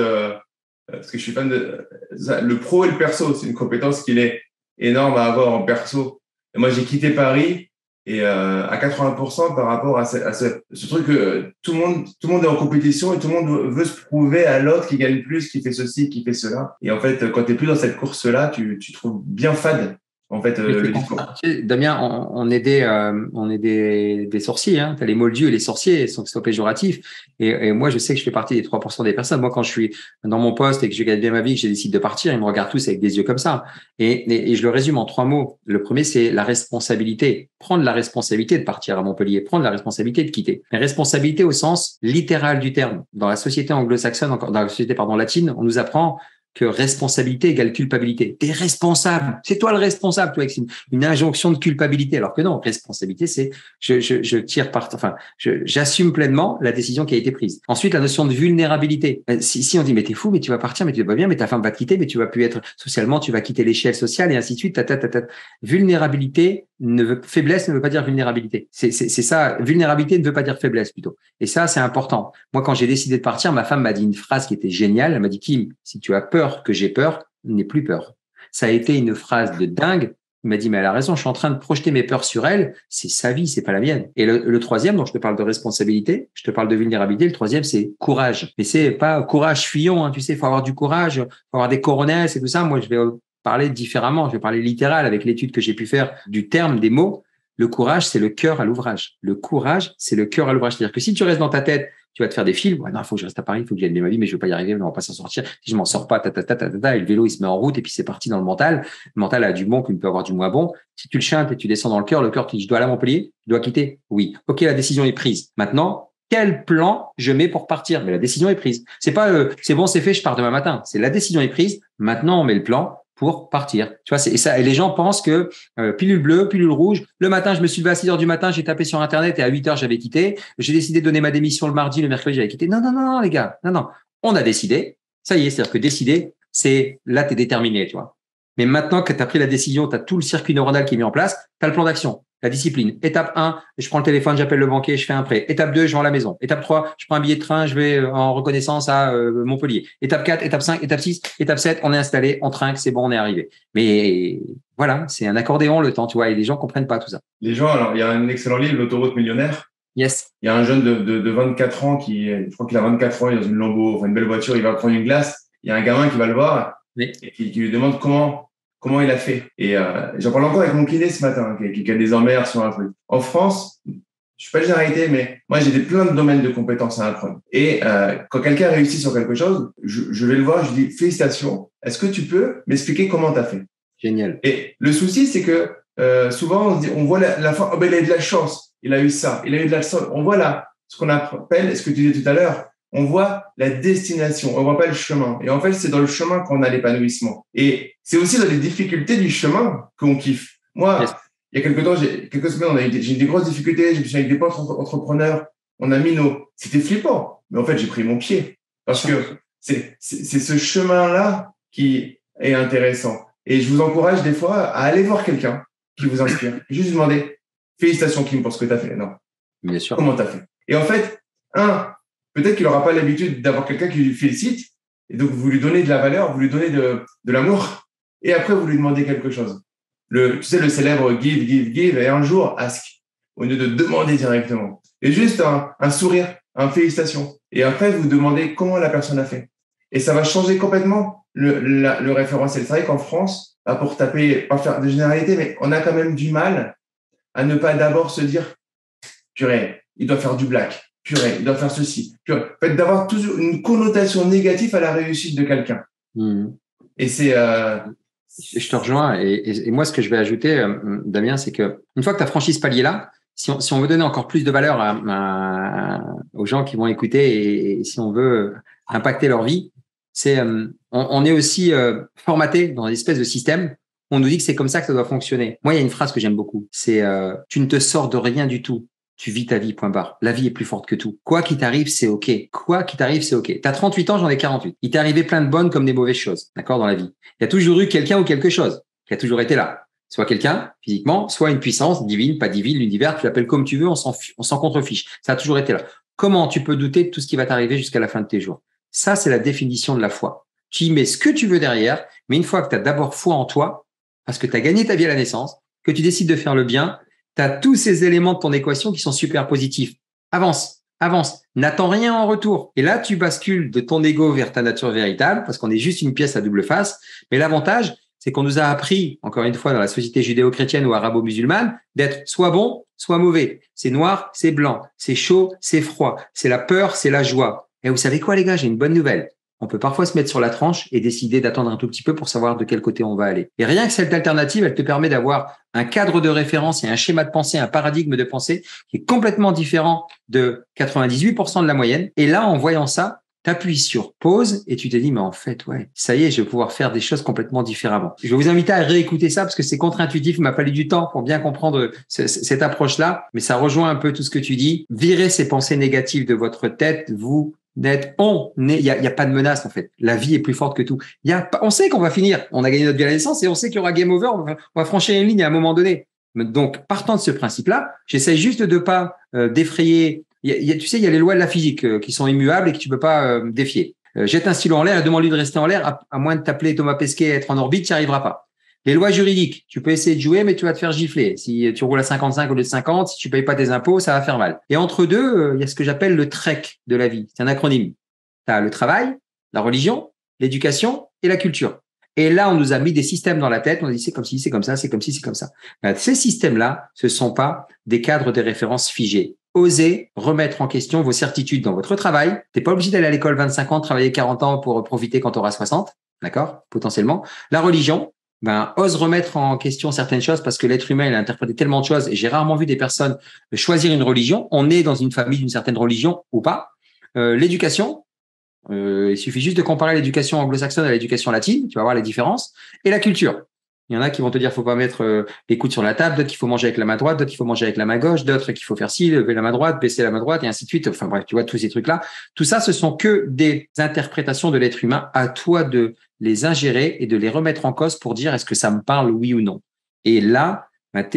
parce que je suis fan de le pro et le perso, c'est une compétence qu'il est énorme à avoir en perso. Et moi, j'ai quitté Paris. Et à 80% par rapport à ce truc que tout le monde est en compétition et tout le monde veut se prouver à l'autre qui gagne plus, qui fait ceci, qui fait cela. Et en fait, quand tu es plus dans cette course-là, tu trouves bien fade en fait le discours. Tu sais, Damien, on est des sorciers. Hein. Tu as les moldus et les sorciers, sans que ce soit péjoratif. Et moi, je sais que je fais partie des 3% des personnes. Moi, quand je suis dans mon poste et que je gagne bien ma vie, que je décide de partir, ils me regardent tous avec des yeux comme ça. Et je le résume en 3 mots. Le premier, c'est la responsabilité. Prendre la responsabilité de partir à Montpellier, prendre la responsabilité de quitter. La responsabilité au sens littéral du terme. Dans la société anglo-saxonne, dans la société latine, on nous apprend que responsabilité égale culpabilité. T'es responsable. C'est toi le responsable, toi, avec une injonction de culpabilité. Alors que non, responsabilité, c'est je tire j'assume pleinement la décision qui a été prise. Ensuite, la notion de vulnérabilité. Si on dit, mais t'es fou, mais tu vas partir, mais tu vas pas bien, mais ta femme va te quitter, mais tu vas plus être socialement, tu vas quitter l'échelle sociale et ainsi de suite. Vulnérabilité faiblesse ne veut pas dire vulnérabilité. C'est ça. Vulnérabilité ne veut pas dire faiblesse plutôt. Et ça, c'est important. Moi, quand j'ai décidé de partir, ma femme m'a dit une phrase qui était géniale. Elle m'a dit, Kim, si tu as peur que j'ai peur, n'aie plus peur. Ça a été une phrase de dingue. Il m'a dit, mais elle a raison, je suis en train de projeter mes peurs sur elle. C'est sa vie, c'est pas la mienne. Et le troisième, donc je te parle de responsabilité, je te parle de vulnérabilité. Le troisième, c'est courage. Mais c'est pas courage fuyons, hein, tu sais, il faut avoir du courage, il faut avoir des coronesses et tout ça. Moi, je vais parler différemment. Je vais parler littéral avec l'étude que j'ai pu faire du terme, des mots. Le courage, c'est le cœur à l'ouvrage. Le courage, c'est le cœur à l'ouvrage. C'est-à-dire que si tu restes dans ta tête, tu vas te faire des films. Ouais, non, il faut que je reste à Paris, il faut que j'aille bien ma vie, mais je vais pas y arriver, on va pas s'en sortir. Si je m'en sors pas, et le vélo, il se met en route et puis c'est parti dans le mental. Le mental a du bon, qu'il peut avoir du moins bon. Si tu le chantes et tu descends dans le cœur te dit, je dois aller à Montpellier, je dois quitter. Oui. OK, la décision est prise. Maintenant, quel plan je mets pour partir? Mais la décision est prise. C'est pas, c'est bon, c'est fait, je pars demain matin. C'est la décision est prise. Maintenant, on met le plan pour partir. Tu vois, c'est ça. Et les gens pensent que pilule bleue, pilule rouge. Le matin, je me suis levé à 6 heures du matin, j'ai tapé sur Internet et à 8 heures, j'avais quitté. J'ai décidé de donner ma démission le mardi, le mercredi, j'avais quitté. Non, les gars. Non. On a décidé. Ça y est, c'est-à-dire que décider, c'est là, t'es déterminé, tu vois. Mais maintenant que tu as pris la décision, tu as tout le circuit neuronal qui est mis en place, tu as le plan d'action. La discipline. Étape 1, je prends le téléphone, j'appelle le banquier, je fais un prêt. Étape 2, je vends la maison. Étape 3, je prends un billet de train, je vais en reconnaissance à Montpellier. Étape 4, étape 5, étape 6, étape 7, on est installé, on trinque, c'est bon, on est arrivé. Mais voilà, c'est un accordéon le temps, tu vois, et les gens comprennent pas tout ça. Les gens, alors, il y a un excellent livre, L'autoroute millionnaire. Yes. Il y a un jeune de 24 ans je crois qu'il a 24 ans, il est dans une Lambo, enfin une belle voiture, il va prendre une glace. Il y a un gamin qui va le voir et qui lui demande comment il a fait. Et j'en parle encore avec mon kiné ce matin, qui a des emmerdes sur un truc. En France, je suis pas généralité, mais moi j'ai plein de domaines de compétences à apprendre. Et quand quelqu'un réussit sur quelque chose, je vais le voir, je lui dis félicitations. Est-ce que tu peux m'expliquer comment tu as fait? Génial. Et le souci, c'est que souvent on voit la fin. Oh ben il a eu de la chance, il a eu ça, il a eu de la chance. On voit ce qu'on appelle, ce que tu disais tout à l'heure, on voit la destination, on voit pas le chemin. Et en fait, c'est dans le chemin qu'on a l'épanouissement. Et c'est aussi dans les difficultés du chemin qu'on kiffe. Moi, il y a quelques semaines, j'ai eu des grosses difficultés, je me suis avec des potes entrepreneurs, on a mis c'était flippant. Mais en fait, j'ai pris mon pied. Parce que c'est ce chemin-là qui est intéressant. Et je vous encourage des fois à aller voir quelqu'un qui vous inspire. Juste demander, félicitations Kim pour ce que tu as fait. Non. Bien sûr. Comment tu as fait? Et en fait, peut-être qu'il n'aura pas l'habitude d'avoir quelqu'un qui lui félicite. Et donc, vous lui donnez de la valeur, vous lui donnez de l'amour. Et après, vous lui demandez quelque chose. Tu sais, le célèbre give, give, give. Et un jour, ask. Au lieu de demander directement. Et juste un sourire, une félicitation. Et après, vous demandez comment la personne a fait. Et ça va changer complètement le référentiel. C'est vrai qu'en France, pour taper, pas faire de généralité, mais on a quand même du mal à ne pas d'abord se dire, purée, il doit faire du black. Purée, il doit faire ceci. Purée. En fait, d'avoir toujours une connotation négative à la réussite de quelqu'un. Et c'est… Je te rejoins. Et moi, ce que je vais ajouter, Damien, c'est que une fois que tu as franchi ce palier-là, si on veut donner encore plus de valeur aux gens qui vont écouter et si on veut impacter leur vie, on est aussi formaté dans une espèce de système. On nous dit que c'est comme ça que ça doit fonctionner. Moi, il y a une phrase que j'aime beaucoup. C'est tu ne te sors de rien du tout. Tu vis ta vie, point barre. La vie est plus forte que tout. Quoi qu'il t'arrive, c'est OK. Quoi qu'il t'arrive, c'est OK. T'as 38 ans, j'en ai 48. Il t'est arrivé plein de bonnes comme des mauvaises choses, d'accord, dans la vie. Il y a toujours eu quelqu'un ou quelque chose qui a toujours été là. Soit quelqu'un, physiquement, soit une puissance, divine, pas divine, l'univers, tu l'appelles comme tu veux, on s'en contrefiche. Ça a toujours été là. Comment tu peux douter de tout ce qui va t'arriver jusqu'à la fin de tes jours? Ça, c'est la définition de la foi. Tu y mets ce que tu veux derrière, mais une fois que tu as d'abord foi en toi, parce que tu as gagné ta vie à la naissance, que tu décides de faire le bien, tu as tous ces éléments de ton équation qui sont super positifs. Avance, n'attends rien en retour. Et là, tu bascules de ton ego vers ta nature véritable, parce qu'on est juste une pièce à double face. Mais l'avantage, c'est qu'on nous a appris, encore une fois, dans la société judéo-chrétienne ou arabo-musulmane, d'être soit bon, soit mauvais. C'est noir, c'est blanc, c'est chaud, c'est froid, c'est la peur, c'est la joie. Et vous savez quoi, les gars, j'ai une bonne nouvelle. On peut parfois se mettre sur la tranche et décider d'attendre un tout petit peu pour savoir de quel côté on va aller. Et rien que cette alternative, elle te permet d'avoir un cadre de référence et un schéma de pensée, un paradigme de pensée qui est complètement différent de 98% de la moyenne. Et là, en voyant ça, t'appuies sur pause et tu te dis, mais en fait, ouais, ça y est, je vais pouvoir faire des choses complètement différemment. Je vais vous inviter à réécouter ça parce que c'est contre-intuitif. Il m'a fallu du temps pour bien comprendre cette approche-là, mais ça rejoint un peu tout ce que tu dis. Virez ces pensées négatives de votre tête, il y a pas de menace, en fait. La vie est plus forte que tout. On sait qu'on va finir. On a gagné notre vie à la naissance et on sait qu'il y aura game over. On va franchir une ligne à un moment donné. Donc, partant de ce principe-là, j'essaie juste de pas défrayer. Tu sais, il y a les lois de la physique qui sont immuables et que tu peux pas défier. Jette un stylo en l'air et demande-lui de rester en l'air, à moins de t'appeler Thomas Pesquet et être en orbite, tu n'y arriveras pas. Les lois juridiques, tu peux essayer de jouer, mais tu vas te faire gifler. Si tu roules à 55 au lieu de 50, si tu payes pas tes impôts, ça va faire mal. Et entre deux, il y a ce que j'appelle le TREC de la vie. C'est un acronyme. Tu as le travail, la religion, l'éducation et la culture. Et là, on nous a mis des systèmes dans la tête. On a dit, c'est comme si, c'est comme ça, c'est comme si, c'est comme ça. Ces systèmes-là, ce sont pas des cadres, des références figées. Osez remettre en question vos certitudes dans votre travail. T'es pas obligé d'aller à l'école 25 ans, travailler 40 ans pour profiter quand tu auras 60. D'accord? Potentiellement. La religion, ose remettre en question certaines choses parce que l'être humain, il a interprété tellement de choses et j'ai rarement vu des personnes choisir une religion. On est dans une famille d'une certaine religion ou pas. L'éducation, il suffit juste de comparer l'éducation anglo-saxonne à l'éducation latine, tu vas voir les différences. Et la culture. Il y en a qui vont te dire faut pas mettre les coudes sur la table, d'autres qu'il faut manger avec la main droite, d'autres qu'il faut manger avec la main gauche, d'autres qu'il faut faire ci, lever la main droite, baisser la main droite et ainsi de suite. Enfin bref, tu vois tous ces trucs-là. Tout ça, ce sont que des interprétations de l'être humain. À toi de les ingérer et de les remettre en cause pour dire est-ce que ça me parle oui ou non. Et là,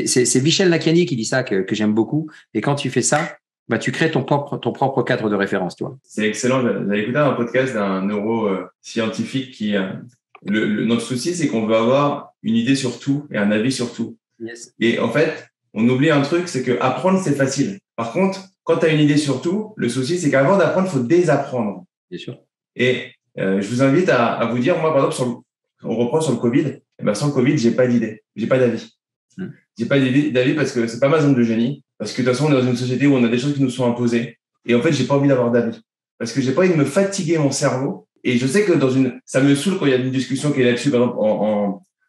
c'est Michel Lakiani qui dit ça que j'aime beaucoup. Et quand tu fais ça, tu crées ton propre cadre de référence, tu vois. C'est excellent. J'avais écouté un podcast d'un neuroscientifique qui notre souci, c'est qu'on veut avoir une idée sur tout et un avis sur tout. Yes. Et en fait, on oublie un truc, c'est que apprendre, c'est facile. Par contre, quand tu as une idée sur tout, le souci, c'est qu'avant d'apprendre, il faut désapprendre. Bien sûr. Et je vous invite à vous dire, moi, par exemple, on reprend sur le Covid. Sans le Covid, j'ai pas d'idée, j'ai pas d'avis. J'ai pas d'avis parce que c'est pas ma zone de génie. Parce que de toute façon, on est dans une société où on a des choses qui nous sont imposées. Et en fait, j'ai pas envie d'avoir d'avis. Parce que j'ai pas envie de me fatiguer mon cerveau. Et je sais que ça me saoule quand il y a une discussion qui est là-dessus, par exemple,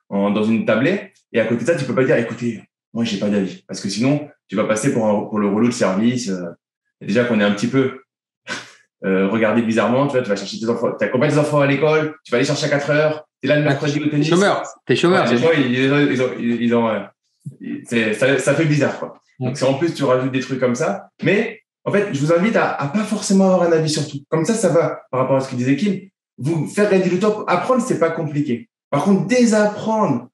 dans une tablette. Et à côté de ça, tu peux pas dire, écoutez, moi, j'ai pas d'avis. Parce que sinon, tu vas passer pour le relou de service. déjà qu'on est un petit peu regardé bizarrement, tu vois, tu vas chercher tes enfants, tu accompagnes tes enfants à l'école, tu vas les chercher à 4 heures, t'es là le mercredi au tennis. T'es chômeur. Ouais, les gens, ça fait bizarre, quoi. Donc, si en plus tu rajoutes des trucs comme ça, mais en fait, je vous invite à pas forcément avoir un avis sur tout. Comme ça va par rapport à ce que disait Kim. Vous faire gagner du temps, apprendre, c'est pas compliqué. Par contre, désapprendre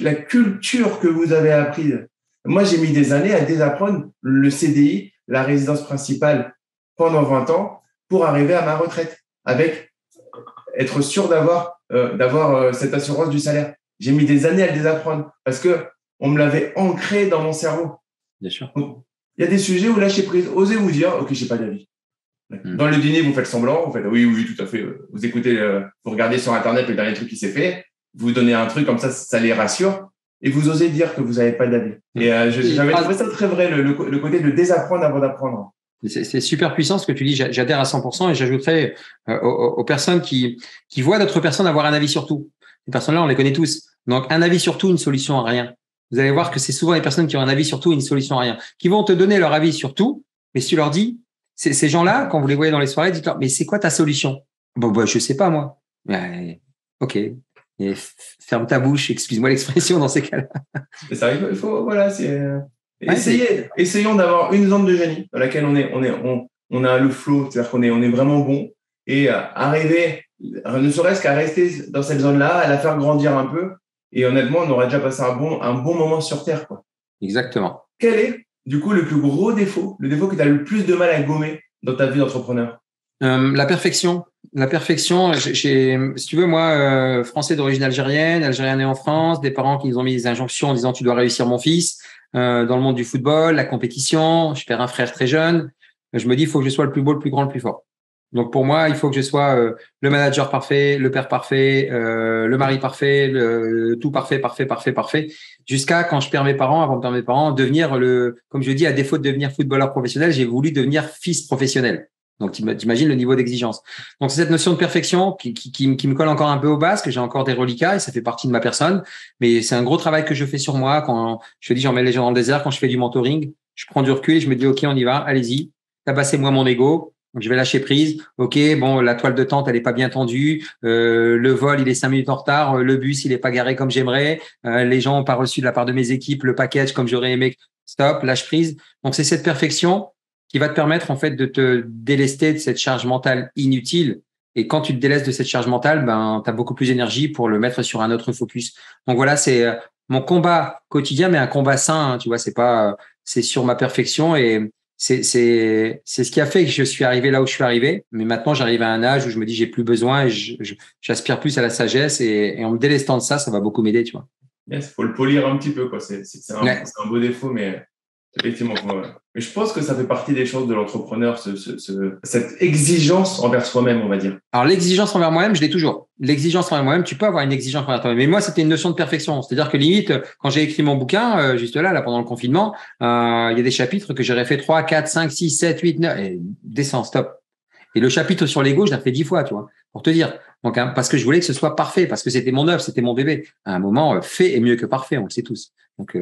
la culture que vous avez apprise. Moi, j'ai mis des années à désapprendre le CDI, la résidence principale, pendant 20 ans pour arriver à ma retraite, avec être sûr d'avoir cette assurance du salaire. J'ai mis des années à le désapprendre parce que on me l'avait ancré dans mon cerveau. Bien sûr. Donc, il y a des sujets où lâcher prise. Osez vous dire, OK, j'ai pas d'avis. Dans le dîner, vous faites semblant, vous faites oui, tout à fait. Vous écoutez, vous regardez sur Internet le dernier truc qui s'est fait, vous donnez un truc comme ça les rassure, et vous osez dire que vous n'avez pas d'avis. Et j'avais trouvé ça très vrai, le côté de désapprendre avant d'apprendre. C'est super puissant ce que tu dis, j'adhère à 100%, et j'ajouterais aux personnes qui voient d'autres personnes avoir un avis sur tout. Ces personnes-là, on les connaît tous. Donc, un avis sur tout, une solution à rien. Vous allez voir que c'est souvent les personnes qui ont un avis sur tout et une solution à rien, qui vont te donner leur avis sur tout, mais si tu leur dis, ces gens-là, quand vous les voyez dans les soirées, dites-leur, mais c'est quoi ta solution? Bon, je sais pas, moi. OK. Et ferme ta bouche, excuse-moi l'expression dans ces cas-là. C'est ça, il faut voilà, essayons d'avoir une zone de génie dans laquelle on a le flow, c'est-à-dire qu'on est vraiment bon, et arriver, ne serait-ce qu'à rester dans cette zone-là, à la faire grandir un peu, et honnêtement, on aurait déjà passé un bon moment sur Terre, quoi. Exactement. Quel est, du coup, le plus gros défaut, le défaut que tu as le plus de mal à gommer dans ta vie d'entrepreneur? La perfection. Si tu veux, moi, français d'origine algérienne né en France, des parents qui nous ont mis des injonctions en disant tu dois réussir mon fils, dans le monde du football, la compétition. Je perds un frère très jeune. Je me dis, il faut que je sois le plus beau, le plus grand, le plus fort. Donc pour moi, il faut que je sois le manager parfait, le père parfait, le mari parfait, tout parfait, jusqu'à quand je perds mes parents, avant de perdre mes parents, devenir comme je dis, à défaut de devenir footballeur professionnel, j'ai voulu devenir fils professionnel. Donc t'imagines le niveau d'exigence. Donc c'est cette notion de perfection qui me colle encore un peu au bas, parce que j'ai encore des reliquats et ça fait partie de ma personne. Mais c'est un gros travail que je fais sur moi. Quand je dis j'emmène les gens dans le désert, quand je fais du mentoring, je prends du recul et je me dis OK, on y va, allez-y, tabassez-moi mon ego. Donc, je vais lâcher prise. OK, bon, la toile de tente, elle est pas bien tendue. Le vol, il est 5 minutes en retard. Le bus, il est pas garé comme j'aimerais. Les gens ont pas reçu de la part de mes équipes le package comme j'aurais aimé. Stop, lâche prise. Donc, c'est cette perfection qui va te permettre, en fait, de te délester de cette charge mentale inutile. Et quand tu te délestes de cette charge mentale, tu as beaucoup plus d'énergie pour le mettre sur un autre focus. Donc voilà, c'est mon combat quotidien, mais un combat sain, hein, tu vois, c'est sur ma perfection, et c'est ce qui a fait que je suis arrivé là où je suis arrivé. Mais maintenant, j'arrive à un âge où je me dis, j'ai plus besoin, et j'aspire plus à la sagesse, et en me délestant de ça, ça va beaucoup m'aider, tu vois. Yes, faut le polir un petit peu, quoi. C'est un beau défaut, mais effectivement. Mais je pense que ça fait partie des choses de l'entrepreneur, cette exigence envers soi-même, on va dire. Alors, l'exigence envers moi-même, je l'ai toujours. L'exigence envers moi-même, tu peux avoir une exigence envers toi-même. Mais moi, c'était une notion de perfection. C'est-à-dire que limite, quand j'ai écrit mon bouquin, juste là, pendant le confinement, il y a des chapitres que j'aurais fait 3, 4, 5, 6, 7, 8, 9, et descends, stop. Et le chapitre sur l'ego, je l'ai fait 10 fois, tu vois, pour te dire. Donc, parce que je voulais que ce soit parfait, parce que c'était mon œuvre, c'était mon bébé. À un moment, fait est mieux que parfait, on le sait tous. Donc,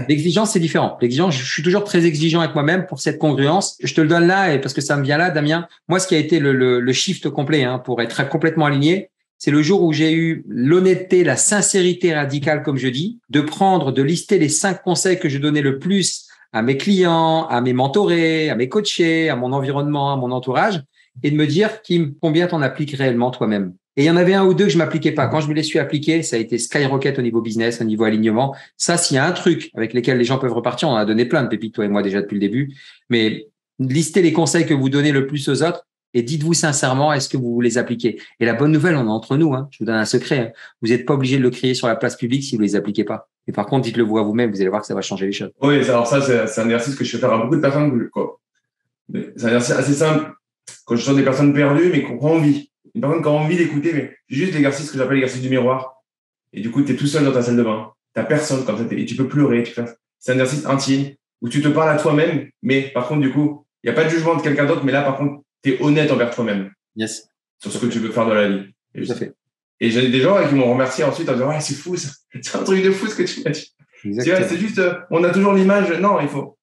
l'exigence, c'est différent. L'exigence, je suis toujours très exigeant avec moi-même pour cette congruence. Je te le donne là, et parce que ça me vient là, Damien. Moi, ce qui a été le shift complet, hein, pour être complètement aligné, c'est le jour où j'ai eu l'honnêteté, la sincérité radicale, comme je dis, de lister les 5 conseils que je donnais le plus à mes clients, à mes mentorés, à mes coachés, à mon environnement, à mon entourage, et de me dire, Kim, combien t'en appliques réellement toi-même? Et il y en avait un ou deux que je m'appliquais pas. Quand je me les suis appliqués, ça a été skyrocket au niveau business, au niveau alignement. Ça, s'il y a un truc avec lesquels les gens peuvent repartir, on en a donné plein de pépites, toi et moi, déjà depuis le début. Mais listez les conseils que vous donnez le plus aux autres et dites-vous sincèrement, est-ce que vous les appliquez? Et la bonne nouvelle, on est entre nous, hein. Je vous donne un secret, hein. Vous n'êtes pas obligé de le crier sur la place publique si vous les appliquez pas. Et par contre, dites-le vous à vous-même, vous allez voir que ça va changer les choses. Oui, alors ça, c'est un exercice que je fais faire à beaucoup de personnes, quoi. C'est un exercice assez simple. Quand je sens des personnes perdues, mais qui ont envie. Une personne qui a envie d'écouter, mais juste l'exercice que j'appelle l'exercice du miroir. Et du coup, tu es tout seul dans ta salle de bain. Tu n'as personne comme ça. Et tu peux pleurer. C'est un exercice intime où tu te parles à toi-même. Mais par contre, du coup, il n'y a pas de jugement de quelqu'un d'autre. Mais là, par contre, tu es honnête envers toi-même. Yes. Sur ce que tu veux faire dans la vie. Tout à fait. Et j'ai des gens qui m'ont remercié ensuite en disant, ouais, c'est fou, ça. C'est un truc de fou ce que tu m'as dit. Exactement. C'est juste, on a toujours l'image. Non,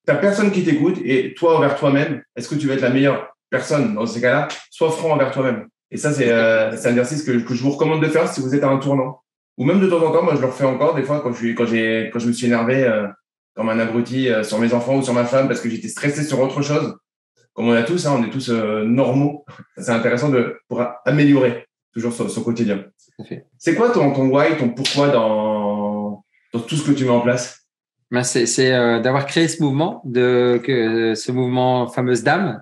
t'as personne qui t'écoute et toi envers toi-même. Est-ce que tu vas être la meilleure personne dans ces cas-là? Sois franc envers toi-même. Et ça, c'est un exercice que je vous recommande de faire si vous êtes à un tournant. Ou même de temps en temps, moi, je le refais encore des fois quand je me suis énervé comme un abruti sur mes enfants ou sur ma femme parce que j'étais stressé sur autre chose. Comme on a tous, on est tous normaux. C'est intéressant pour améliorer toujours son quotidien. C'est quoi ton why, ton pourquoi dans tout ce que tu mets en place? C'est d'avoir créé ce mouvement, ce mouvement fameuse dame.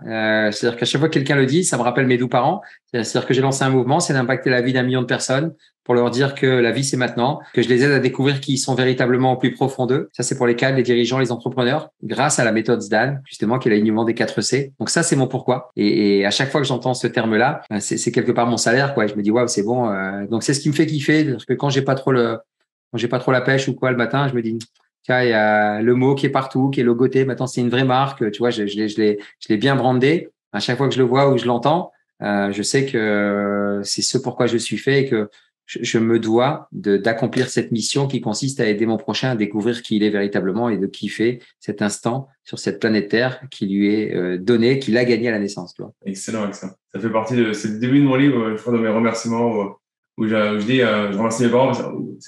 C'est-à-dire qu'à chaque fois que quelqu'un le dit, ça me rappelle mes doux parents. C'est-à-dire que j'ai lancé un mouvement, c'est d'impacter la vie d'1 million de personnes pour leur dire que la vie c'est maintenant, que je les aide à découvrir qui ils sont véritablement au plus profond d'eux. Ça c'est pour les cadres, les dirigeants, les entrepreneurs, grâce à la méthode SDAN, justement qui est l'alignement des 4 C. Donc ça c'est mon pourquoi. Et à chaque fois que j'entends ce terme-là, c'est quelque part mon salaire, quoi. Je me dis waouh c'est bon. Donc c'est ce qui me fait kiffer, parce que quand j'ai pas trop la pêche ou quoi le matin, je me dis tiens, il y a le mot qui est partout, qui est logoté. Maintenant, c'est une vraie marque. Tu vois, je l'ai bien brandé. À chaque fois que je le vois ou je l'entends, je sais que c'est ce pourquoi je suis fait et que je me dois d'accomplir cette mission qui consiste à aider mon prochain à découvrir qui il est véritablement et de kiffer cet instant sur cette planète Terre qui lui est donnée, qu'il a gagné à la naissance. Tu vois. Excellent. Ça fait partie c'est le début de mon livre, je crois, de mes remerciements. Où je dis, je remercie mes parents.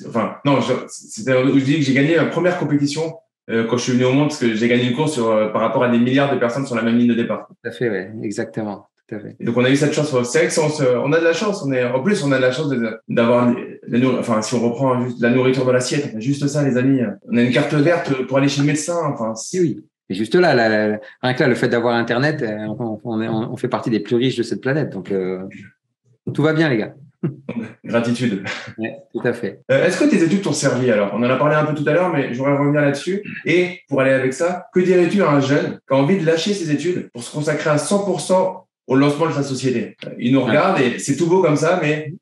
Enfin, non, c'était où je dis que j'ai gagné ma première compétition quand je suis venu au monde parce que j'ai gagné une course par rapport à des milliards de personnes sur la même ligne de départ. Tout à fait, ouais, exactement. Tout à fait. Et donc on a eu cette chance. C'est vrai que on a de la chance. En plus, on a de la chance d'avoir enfin, si on reprend juste la nourriture dans l'assiette, juste ça, les amis. On a une carte verte pour aller chez le médecin. Enfin, oui. Et juste là, rien que là, le fait d'avoir Internet, on fait partie des plus riches de cette planète. Donc, tout va bien, les gars. Gratitude. Oui, tout à fait. Est-ce que tes études t'ont servi alors? On en a parlé un peu tout à l'heure, mais j'aimerais revenir là-dessus. Et pour aller avec ça, que dirais-tu à un jeune qui a envie de lâcher ses études pour se consacrer à 100% au lancement de sa société? Il nous regarde et c'est tout beau comme ça, mais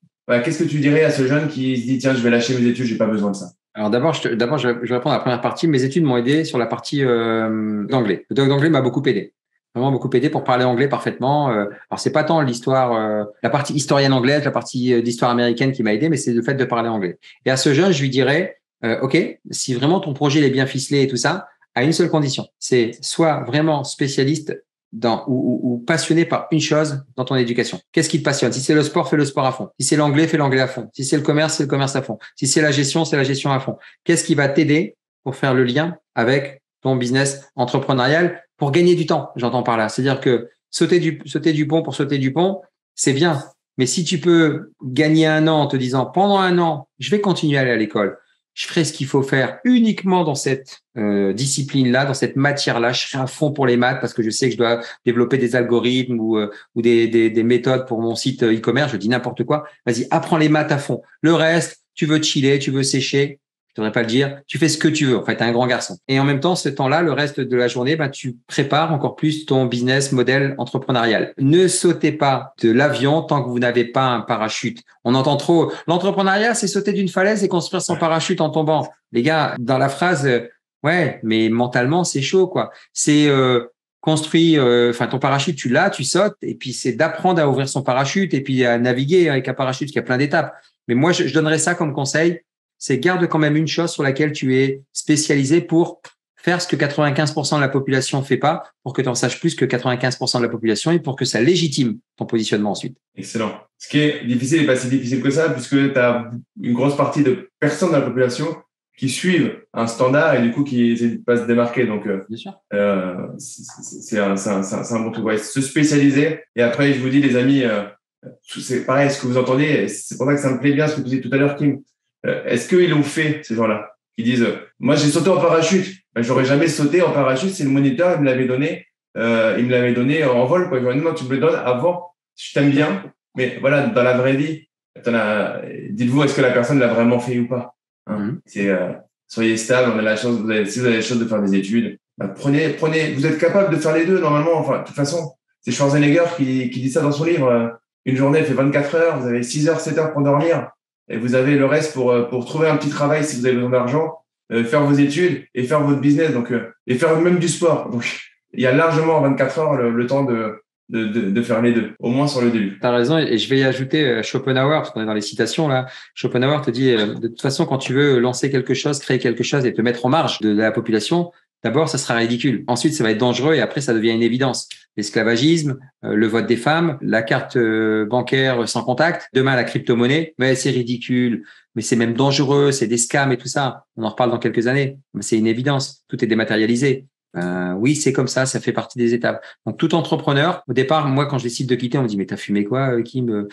qu'est-ce que tu dirais à ce jeune qui se dit tiens, je vais lâcher mes études, j'ai pas besoin de ça? Alors d'abord, je vais répondre à la première partie. Mes études m'ont aidé sur la partie d'anglais. Le doc d'anglais m'a beaucoup aidé. Vraiment beaucoup aidé pour parler anglais parfaitement. Alors c'est pas tant l'histoire, la partie historienne anglaise, la partie d'histoire américaine qui m'a aidé, mais c'est le fait de parler anglais. Et à ce jeune, je lui dirais, ok, si vraiment ton projet est bien ficelé et tout ça, à une seule condition, c'est soit vraiment spécialiste ou passionné par une chose dans ton éducation. Qu'est-ce qui te passionne? Si c'est le sport, fais le sport à fond. Si c'est l'anglais, fais l'anglais à fond. Si c'est le commerce à fond. Si c'est la gestion, c'est la gestion à fond. Qu'est-ce qui va t'aider pour faire le lien avec ton business entrepreneurial pour gagner du temps, j'entends par là. C'est-à-dire que sauter du pont pour sauter du pont, c'est bien. Mais si tu peux gagner 1 an en te disant pendant 1 an, je vais continuer à aller à l'école, je ferai ce qu'il faut faire uniquement dans cette discipline-là, dans cette matière-là, je serai à fond pour les maths parce que je sais que je dois développer des algorithmes ou des méthodes pour mon site e-commerce, je dis n'importe quoi. Vas-y, apprends les maths à fond. Le reste, tu veux chiller, tu veux sécher, je devrais pas le dire, tu fais ce que tu veux. En fait, t'es un grand garçon. Et en même temps, ce temps-là, le reste de la journée, tu prépares encore plus ton business model entrepreneurial. Ne sautez pas de l'avion tant que vous n'avez pas un parachute. On entend trop, l'entrepreneuriat, c'est sauter d'une falaise et construire son parachute en tombant. Les gars, dans la phrase, ouais, mais mentalement, c'est chaud, quoi. C'est construit, ton parachute, tu l'as, tu sautes, et puis c'est d'apprendre à ouvrir son parachute et puis à naviguer avec un parachute qui a plein d'étapes. Mais moi, je donnerais ça comme conseil. C'est garde quand même une chose sur laquelle tu es spécialisé pour faire ce que 95% de la population fait pas, pour que tu en saches plus que 95% de la population et pour que ça légitime ton positionnement ensuite. Excellent. Ce qui est difficile n'est pas si difficile que ça, puisque tu as une grosse partie de personnes dans la population qui suivent un standard et du coup qui essaient de pas se démarquer. Donc, bien sûr. C'est un bon truc. Ouais, se spécialiser. Et après, je vous dis, les amis, c'est pareil, ce que vous entendez, c'est pour ça que ça me plaît bien ce que tu disais tout à l'heure, Kim. Est-ce qu'ils l'ont fait, ces gens-là? Qui disent, moi, j'ai sauté en parachute. J'aurais jamais sauté en parachute. C'est le moniteur, il me l'avait donné. Il me l'avait donné en vol, quoi. Non, tu me le donnes avant. Je t'aime bien. Mais voilà, dans la vraie vie, dites-vous, est-ce que la personne l'a vraiment fait ou pas? Soyez stable. Si vous avez la chance de faire des études, prenez, vous êtes capable de faire les deux, normalement. Enfin, de toute façon, c'est Schwarzenegger qui dit ça dans son livre. Une journée, elle fait 24 heures. Vous avez 6 heures, 7 heures pour dormir. Et vous avez le reste pour trouver un petit travail si vous avez besoin d'argent, faire vos études et faire votre business, donc et faire même du sport. Donc il y a largement 24 heures le temps de faire les deux, au moins sur le début. T'as raison, et je vais y ajouter Schopenhauer, parce qu'on est dans les citations là. Schopenhauer te dit, de toute façon, quand tu veux lancer quelque chose, créer quelque chose et te mettre en marge de la population, d'abord, ça sera ridicule. Ensuite, ça va être dangereux et après, ça devient une évidence. L'esclavagisme, le vote des femmes, la carte bancaire sans contact, demain, la crypto-monnaie. Mais c'est ridicule, mais c'est même dangereux, c'est des scams et tout ça. On en reparle dans quelques années. Mais c'est une évidence. Tout est dématérialisé. Oui, c'est comme ça fait partie des étapes. Donc, tout entrepreneur, au départ, moi, quand je décide de quitter, on me dit, mais t'as fumé quoi, Kim?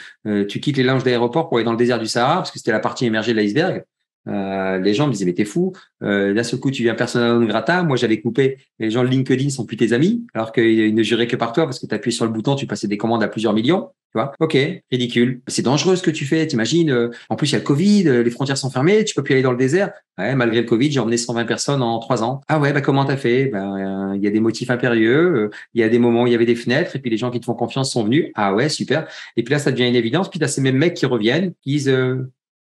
Tu quittes les lounges d'aéroport pour aller dans le désert du Sahara, parce que c'était la partie émergée de l'iceberg. Les gens me disaient, mais t'es fou. D'un seul coup, tu viens persona non grata. Moi, j'avais coupé. Les gens de LinkedIn sont plus tes amis, alors qu'ils ne juraient que par toi parce que tu appuyais sur le bouton, tu passais des commandes à plusieurs millions. Tu vois? Ok, ridicule. C'est dangereux ce que tu fais. T'imagines? En plus, il y a le Covid, les frontières sont fermées, tu peux plus aller dans le désert. Ouais, malgré le Covid, j'ai emmené 120 personnes en 3 ans. Ah ouais, bah comment t'as fait? Il y a des motifs impérieux. Il y a des moments où il y avait des fenêtres et puis les gens qui te font confiance sont venus. Ah ouais, super. Et puis là, ça devient une évidence. Puis t'as ces mêmes mecs qui reviennent, qui disent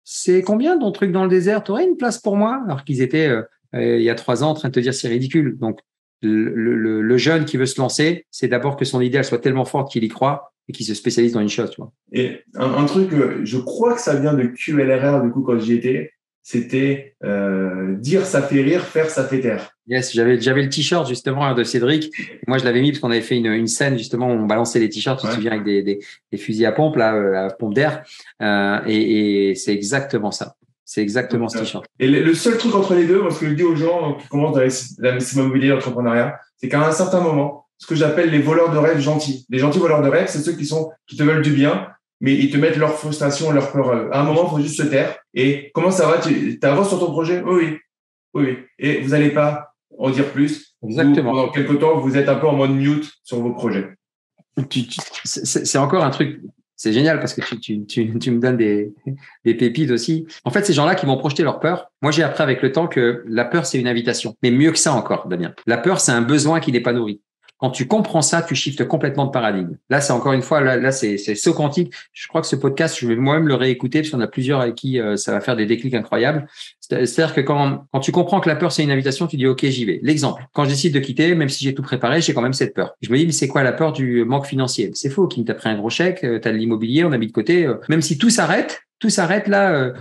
c'est combien ton truc dans le désert? T'aurais une place pour moi? Alors qu'ils étaient il y a 3 ans en train de te dire c'est ridicule. Donc le jeune qui veut se lancer, c'est d'abord que son idée elle soit tellement forte qu'il y croit et qu'il se spécialise dans une chose. Tu vois. Et un truc, je crois que ça vient de QLRR du coup quand j'y étais, c'était dire ça fait rire, faire ça fait taire. Yes, j'avais le t-shirt justement de Cédric. Moi, je l'avais mis parce qu'on avait fait une scène justement où on balançait les t-shirts, tu te souviens, avec des fusils à pompe là, à pompe d'air. Et c'est exactement ça. C'est exactement ce t-shirt. Et le seul truc entre les deux, moi, ce que je dis aux gens qui commencent dans l'immobilier, l'entrepreneuriat, c'est qu'à un certain moment, ce que j'appelle les voleurs de rêve gentils. Les gentils voleurs de rêve, c'est ceux qui te veulent du bien, mais ils te mettent leur frustration, leur peur. À un moment, il faut juste se taire. Et comment ça va? Tu avances sur ton projet? Oui. Et vous n'allez pas en dire plus. Exactement. Pendant quelque temps, vous êtes un peu en mode mute sur vos projets. C'est encore un truc. C'est génial parce que tu me donnes des pépites aussi. En fait, ces gens-là qui vont projeter leur peur, moi, j'ai appris avec le temps que la peur, c'est une invitation. Mais mieux que ça encore, Damien. La peur, c'est un besoin qui n'est pas nourri. Quand tu comprends ça, tu shiftes complètement de paradigme. Là, c'est encore une fois, là c'est saut quantique. Je crois que ce podcast, je vais moi-même le réécouter parce qu'on a plusieurs avec qui ça va faire des déclics incroyables. C'est-à-dire que quand tu comprends que la peur, c'est une invitation, tu dis, OK, j'y vais. L'exemple, quand je décide de quitter, même si j'ai tout préparé, j'ai quand même cette peur. Je me dis, mais c'est quoi la peur du manque financier? C'est faux, Kim, t'as pris un gros chèque, t'as de l'immobilier, on a mis de côté. Même si tout s'arrête là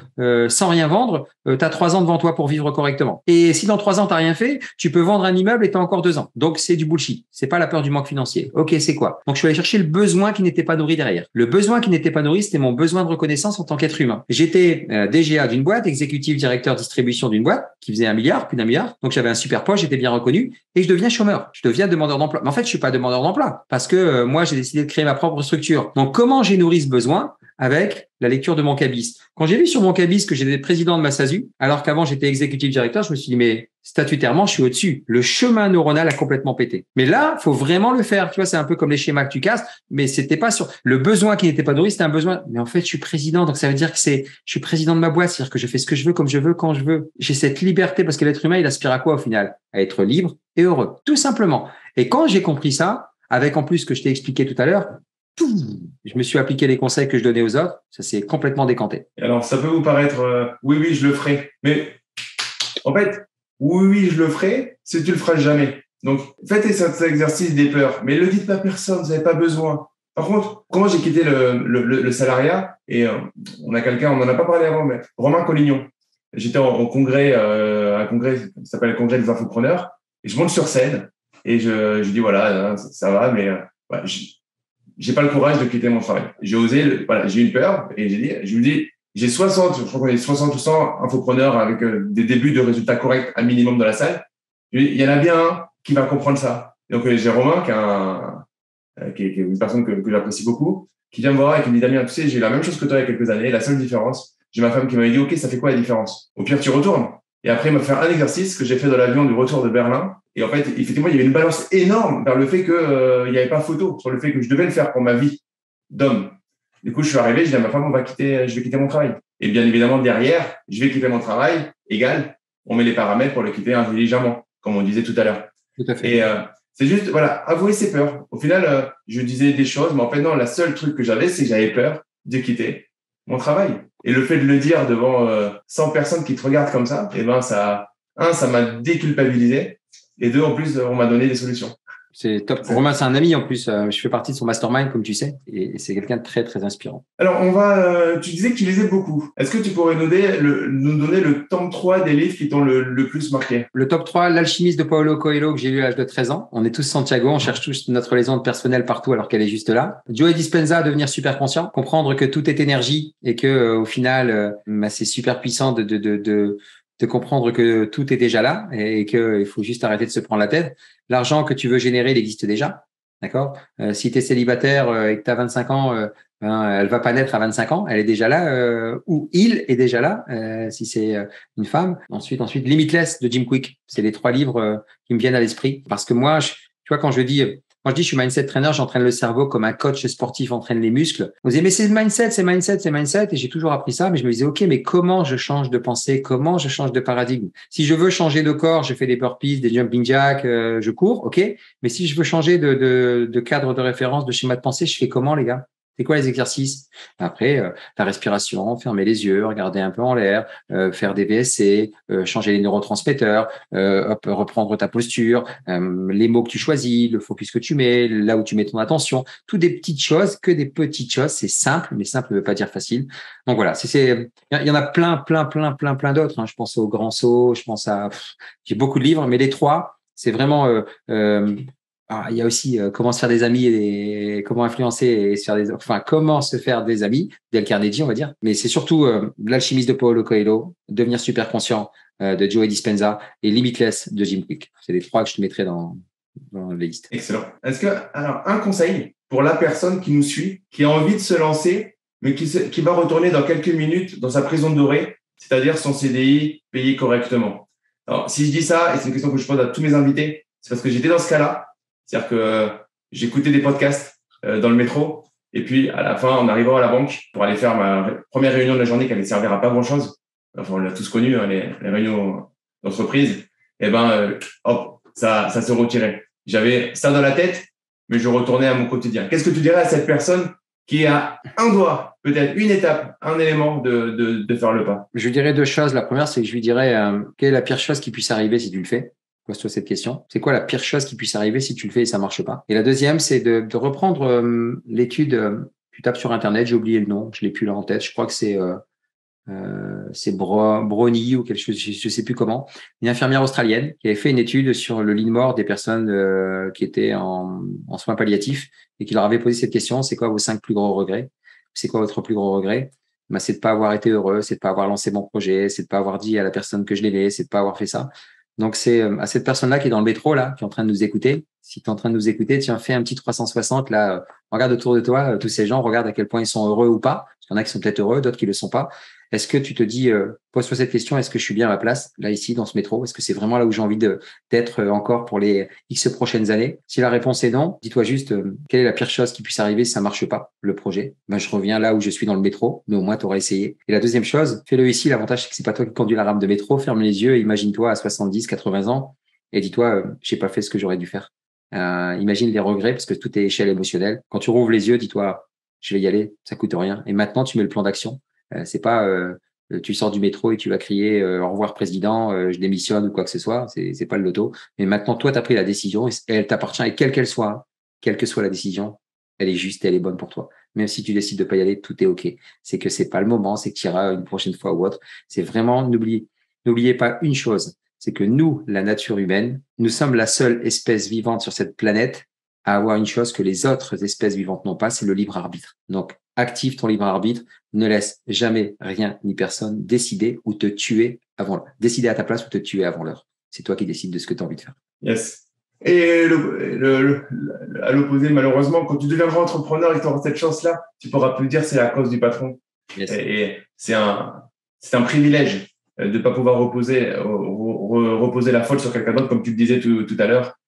sans rien vendre, t'as 3 ans devant toi pour vivre correctement. Et si dans 3 ans t'as rien fait, tu peux vendre un immeuble et t'as encore 2 ans. Donc c'est du bullshit. C'est pas la peur du manque financier. Ok, c'est quoi? Donc je suis allé chercher le besoin qui n'était pas nourri derrière. Le besoin qui n'était pas nourri, c'était mon besoin de reconnaissance en tant qu'être humain. J'étais DGA d'une boîte, exécutif directeur distribution d'une boîte qui faisait 1 milliard, plus d'1 milliard. Donc j'avais un super poste, j'étais bien reconnu et je deviens chômeur. Je deviens demandeur d'emploi. Mais en fait, je suis pas demandeur d'emploi parce que moi j'ai décidé de créer ma propre structure. Donc comment j'ai nourri ce besoin? Avec la lecture de mon cabis. Quand j'ai vu sur mon cabis que j'étais président de ma SASU, alors qu'avant j'étais exécutif directeur, je me suis dit, mais statutairement, je suis au-dessus. Le chemin neuronal a complètement pété. Mais là, faut vraiment le faire. Tu vois, c'est un peu comme les schémas que tu casses, mais c'était pas sur le besoin qui n'était pas nourri, c'était un besoin. Mais en fait, je suis président, donc ça veut dire que je suis président de ma boîte, c'est-à-dire que je fais ce que je veux, comme je veux, quand je veux. J'ai cette liberté parce que l'être humain, il aspire à quoi au final? À être libre et heureux, tout simplement. Et quand j'ai compris ça, avec en plus ce que je t'ai expliqué tout à l'heure, je me suis appliqué les conseils que je donnais aux autres, ça s'est complètement décanté. Alors, ça peut vous paraître oui, je le ferai. Mais en fait, oui, je le ferai, c'est tu le feras jamais. Donc, faites cet exercice des peurs, mais ne le dites pas à personne, vous n'avez pas besoin. Par contre, comment j'ai quitté le salariat et on a quelqu'un, on n'en a pas parlé avant, mais Romain Collignon. J'étais en congrès, un congrès qui s'appelle le congrès des infopreneurs, et je monte sur scène et je dis voilà, ça va, mais j'ai pas le courage de quitter mon travail. J'ai osé, j'ai eu une peur et je me dis, j'ai 60, je crois qu'on est 60 ou 100 infopreneurs avec des débuts de résultats corrects à minimum dans la salle. Il y en a bien un qui va comprendre ça. Donc, j'ai Romain, qui est une personne que j'apprécie beaucoup, qui vient me voir et qui me dit, Damien, tu sais, j'ai eu la même chose que toi il y a quelques années. La seule différence, j'ai ma femme qui m'a dit, OK, ça fait quoi la différence? Au pire, tu retournes. Et après, il m'a fait un exercice que j'ai fait dans l'avion du retour de Berlin. Et en fait, effectivement, il y avait une balance énorme vers le fait que il n'y avait pas photo, sur le fait que je devais le faire pour ma vie d'homme. Du coup, je suis arrivé, je dis à ma femme, je vais quitter mon travail. Et bien évidemment, derrière, je vais quitter mon travail, égal, on met les paramètres pour le quitter intelligemment, comme on disait tout à l'heure. Tout à fait. Et c'est juste, avouer ses peurs. Au final, je disais des choses, mais en fait, non, la seule truc que j'avais, c'est que j'avais peur de quitter mon travail. Et le fait de le dire devant 100 personnes qui te regardent comme ça, ça m'a déculpabilisé. Et 2, en plus, on m'a donné des solutions. C'est top. Romain, c'est un ami en plus. Je fais partie de son mastermind, comme tu sais, et c'est quelqu'un de très, très inspirant. Alors, tu disais que tu lisais beaucoup. Est-ce que tu pourrais nous donner le top 3 des livres qui t'ont le plus marqué? Le top 3, L'Alchimiste de Paulo Coelho, que j'ai lu à l'âge de 13 ans. On est tous Santiago, on cherche tous notre légende personnelle partout alors qu'elle est juste là. Joe Dispenza, Devenir super conscient. Comprendre que tout est énergie et que au final, c'est super puissant de comprendre que tout est déjà là et qu'il faut juste arrêter de se prendre la tête. L'argent que tu veux générer, il existe déjà. D'accord? Si tu es célibataire et que tu as 25 ans, elle va pas naître à 25 ans, elle est déjà là, ou il est déjà là, si c'est une femme. Ensuite, Limitless de Jim Quick. C'est les 3 livres qui me viennent à l'esprit. Parce que moi, tu vois, quand je dis je suis mindset trainer, j'entraîne le cerveau comme un coach sportif entraîne les muscles. On disait, mais c'est mindset. Et j'ai toujours appris ça, mais je me disais, OK, mais comment je change de pensée? Comment je change de paradigme? Si je veux changer de corps, je fais des burpees, des jumping jacks, je cours, OK. Mais si je veux changer de cadre de référence, de schéma de pensée, je fais comment, les gars? C'est quoi les exercices? Après, la respiration, fermer les yeux, regarder un peu en l'air, faire des VSC, changer les neurotransmetteurs, reprendre ta posture, les mots que tu choisis, le focus que tu mets, là où tu mets ton attention, toutes des petites choses, que des petites choses. C'est simple, mais simple ne veut pas dire facile. Donc voilà, il y en a plein d'autres. Hein. Je pense au Grand Saut, j'ai beaucoup de livres, mais les 3, c'est vraiment il y a aussi comment se faire des amis et comment influencer et comment se faire des amis, Dale Carnegie, on va dire. Mais c'est surtout L'Alchimiste de Paulo Coelho, Devenir super conscient de Joe Dispenza et Limitless de Jim Quick. C'est les 3 que je te mettrai dans les listes. Excellent. Alors, un conseil pour la personne qui nous suit, qui a envie de se lancer, mais qui va retourner dans quelques minutes dans sa prison dorée, c'est-à-dire son CDI payé correctement. Alors, si je dis ça, et c'est une question que je pose à tous mes invités, c'est parce que j'étais dans ce cas-là. C'est-à-dire que j'écoutais des podcasts dans le métro et puis à la fin, en arrivant à la banque pour aller faire ma première réunion de la journée qui allait servir à pas grand-chose, enfin on l'a tous connu, hein, les réunions d'entreprise, et hop, ça se retirait. J'avais ça dans la tête, mais je retournais à mon quotidien. Qu'est-ce que tu dirais à cette personne qui a un doigt, peut-être une étape, un élément de faire le pas? Je lui dirais 2 choses. La première, c'est que je lui dirais quelle est la pire chose qui puisse arriver si tu le fais? Pose-toi cette question. C'est quoi la pire chose qui puisse arriver si tu le fais et ça marche pas? Et la deuxième, c'est de reprendre l'étude. Tu tapes sur Internet, j'ai oublié le nom, je l'ai plus là en tête. Je crois que c'est Brony ou quelque chose, je sais plus comment. Une infirmière australienne qui avait fait une étude sur le lit de mort des personnes qui étaient en soins palliatifs et qui leur avait posé cette question. C'est quoi vos 5 plus gros regrets? C'est quoi votre plus gros regret? C'est de pas avoir été heureux, c'est de pas avoir lancé mon projet, c'est de pas avoir dit à la personne que je l'aimais, c'est de pas avoir fait ça. Donc, c'est à cette personne-là qui est dans le métro, là, qui est en train de nous écouter. Si tu es en train de nous écouter, tiens, fais un petit 360, là, regarde autour de toi, tous ces gens, regarde à quel point ils sont heureux ou pas. Parce qu'il y en a qui sont peut-être heureux, d'autres qui le sont pas. Est-ce que tu te dis, pose-toi cette question, est-ce que je suis bien à ma place, là, ici, dans ce métro? Est-ce que c'est vraiment là où j'ai envie d'être encore pour les X prochaines années? Si la réponse est non, dis-toi juste, quelle est la pire chose qui puisse arriver si ça marche pas, le projet? Je reviens là où je suis dans le métro, mais au moins, tu auras essayé. Et la deuxième chose, fais-le ici. L'avantage, c'est que c'est pas toi qui conduis la rame de métro. Ferme les yeux, imagine-toi à 70, 80 ans et dis-toi, j'ai pas fait ce que j'aurais dû faire. Imagine les regrets parce que tout est échelle émotionnelle. Quand tu rouvres les yeux, dis-toi, je vais y aller, ça coûte rien. Et maintenant, tu mets le plan d'action. C'est pas tu sors du métro et tu vas crier au revoir président, je démissionne ou quoi que ce soit. C'est pas le loto. Mais maintenant, toi, tu as pris la décision et elle t'appartient. Et quelle qu'elle soit, quelle que soit la décision, elle est juste, elle est bonne pour toi. Même si tu décides de pas y aller, tout est ok. C'est que c'est pas le moment, c'est que tu iras une prochaine fois ou autre. C'est vraiment n'oubliez pas une chose, c'est que nous, la nature humaine, nous sommes la seule espèce vivante sur cette planète à avoir une chose que les autres espèces vivantes n'ont pas, c'est le libre arbitre. Donc, active ton libre arbitre, ne laisse jamais rien ni personne décider ou te tuer décider à ta place ou te tuer avant l'heure. C'est toi qui décides de ce que tu as envie de faire. Yes. Et à l'opposé, malheureusement, quand tu deviendras entrepreneur et que tu auras cette chance-là, tu pourras plus dire c'est à cause du patron. Yes. Et c'est un privilège de pas pouvoir reposer la faute sur quelqu'un d'autre, comme tu le disais tout à l'heure,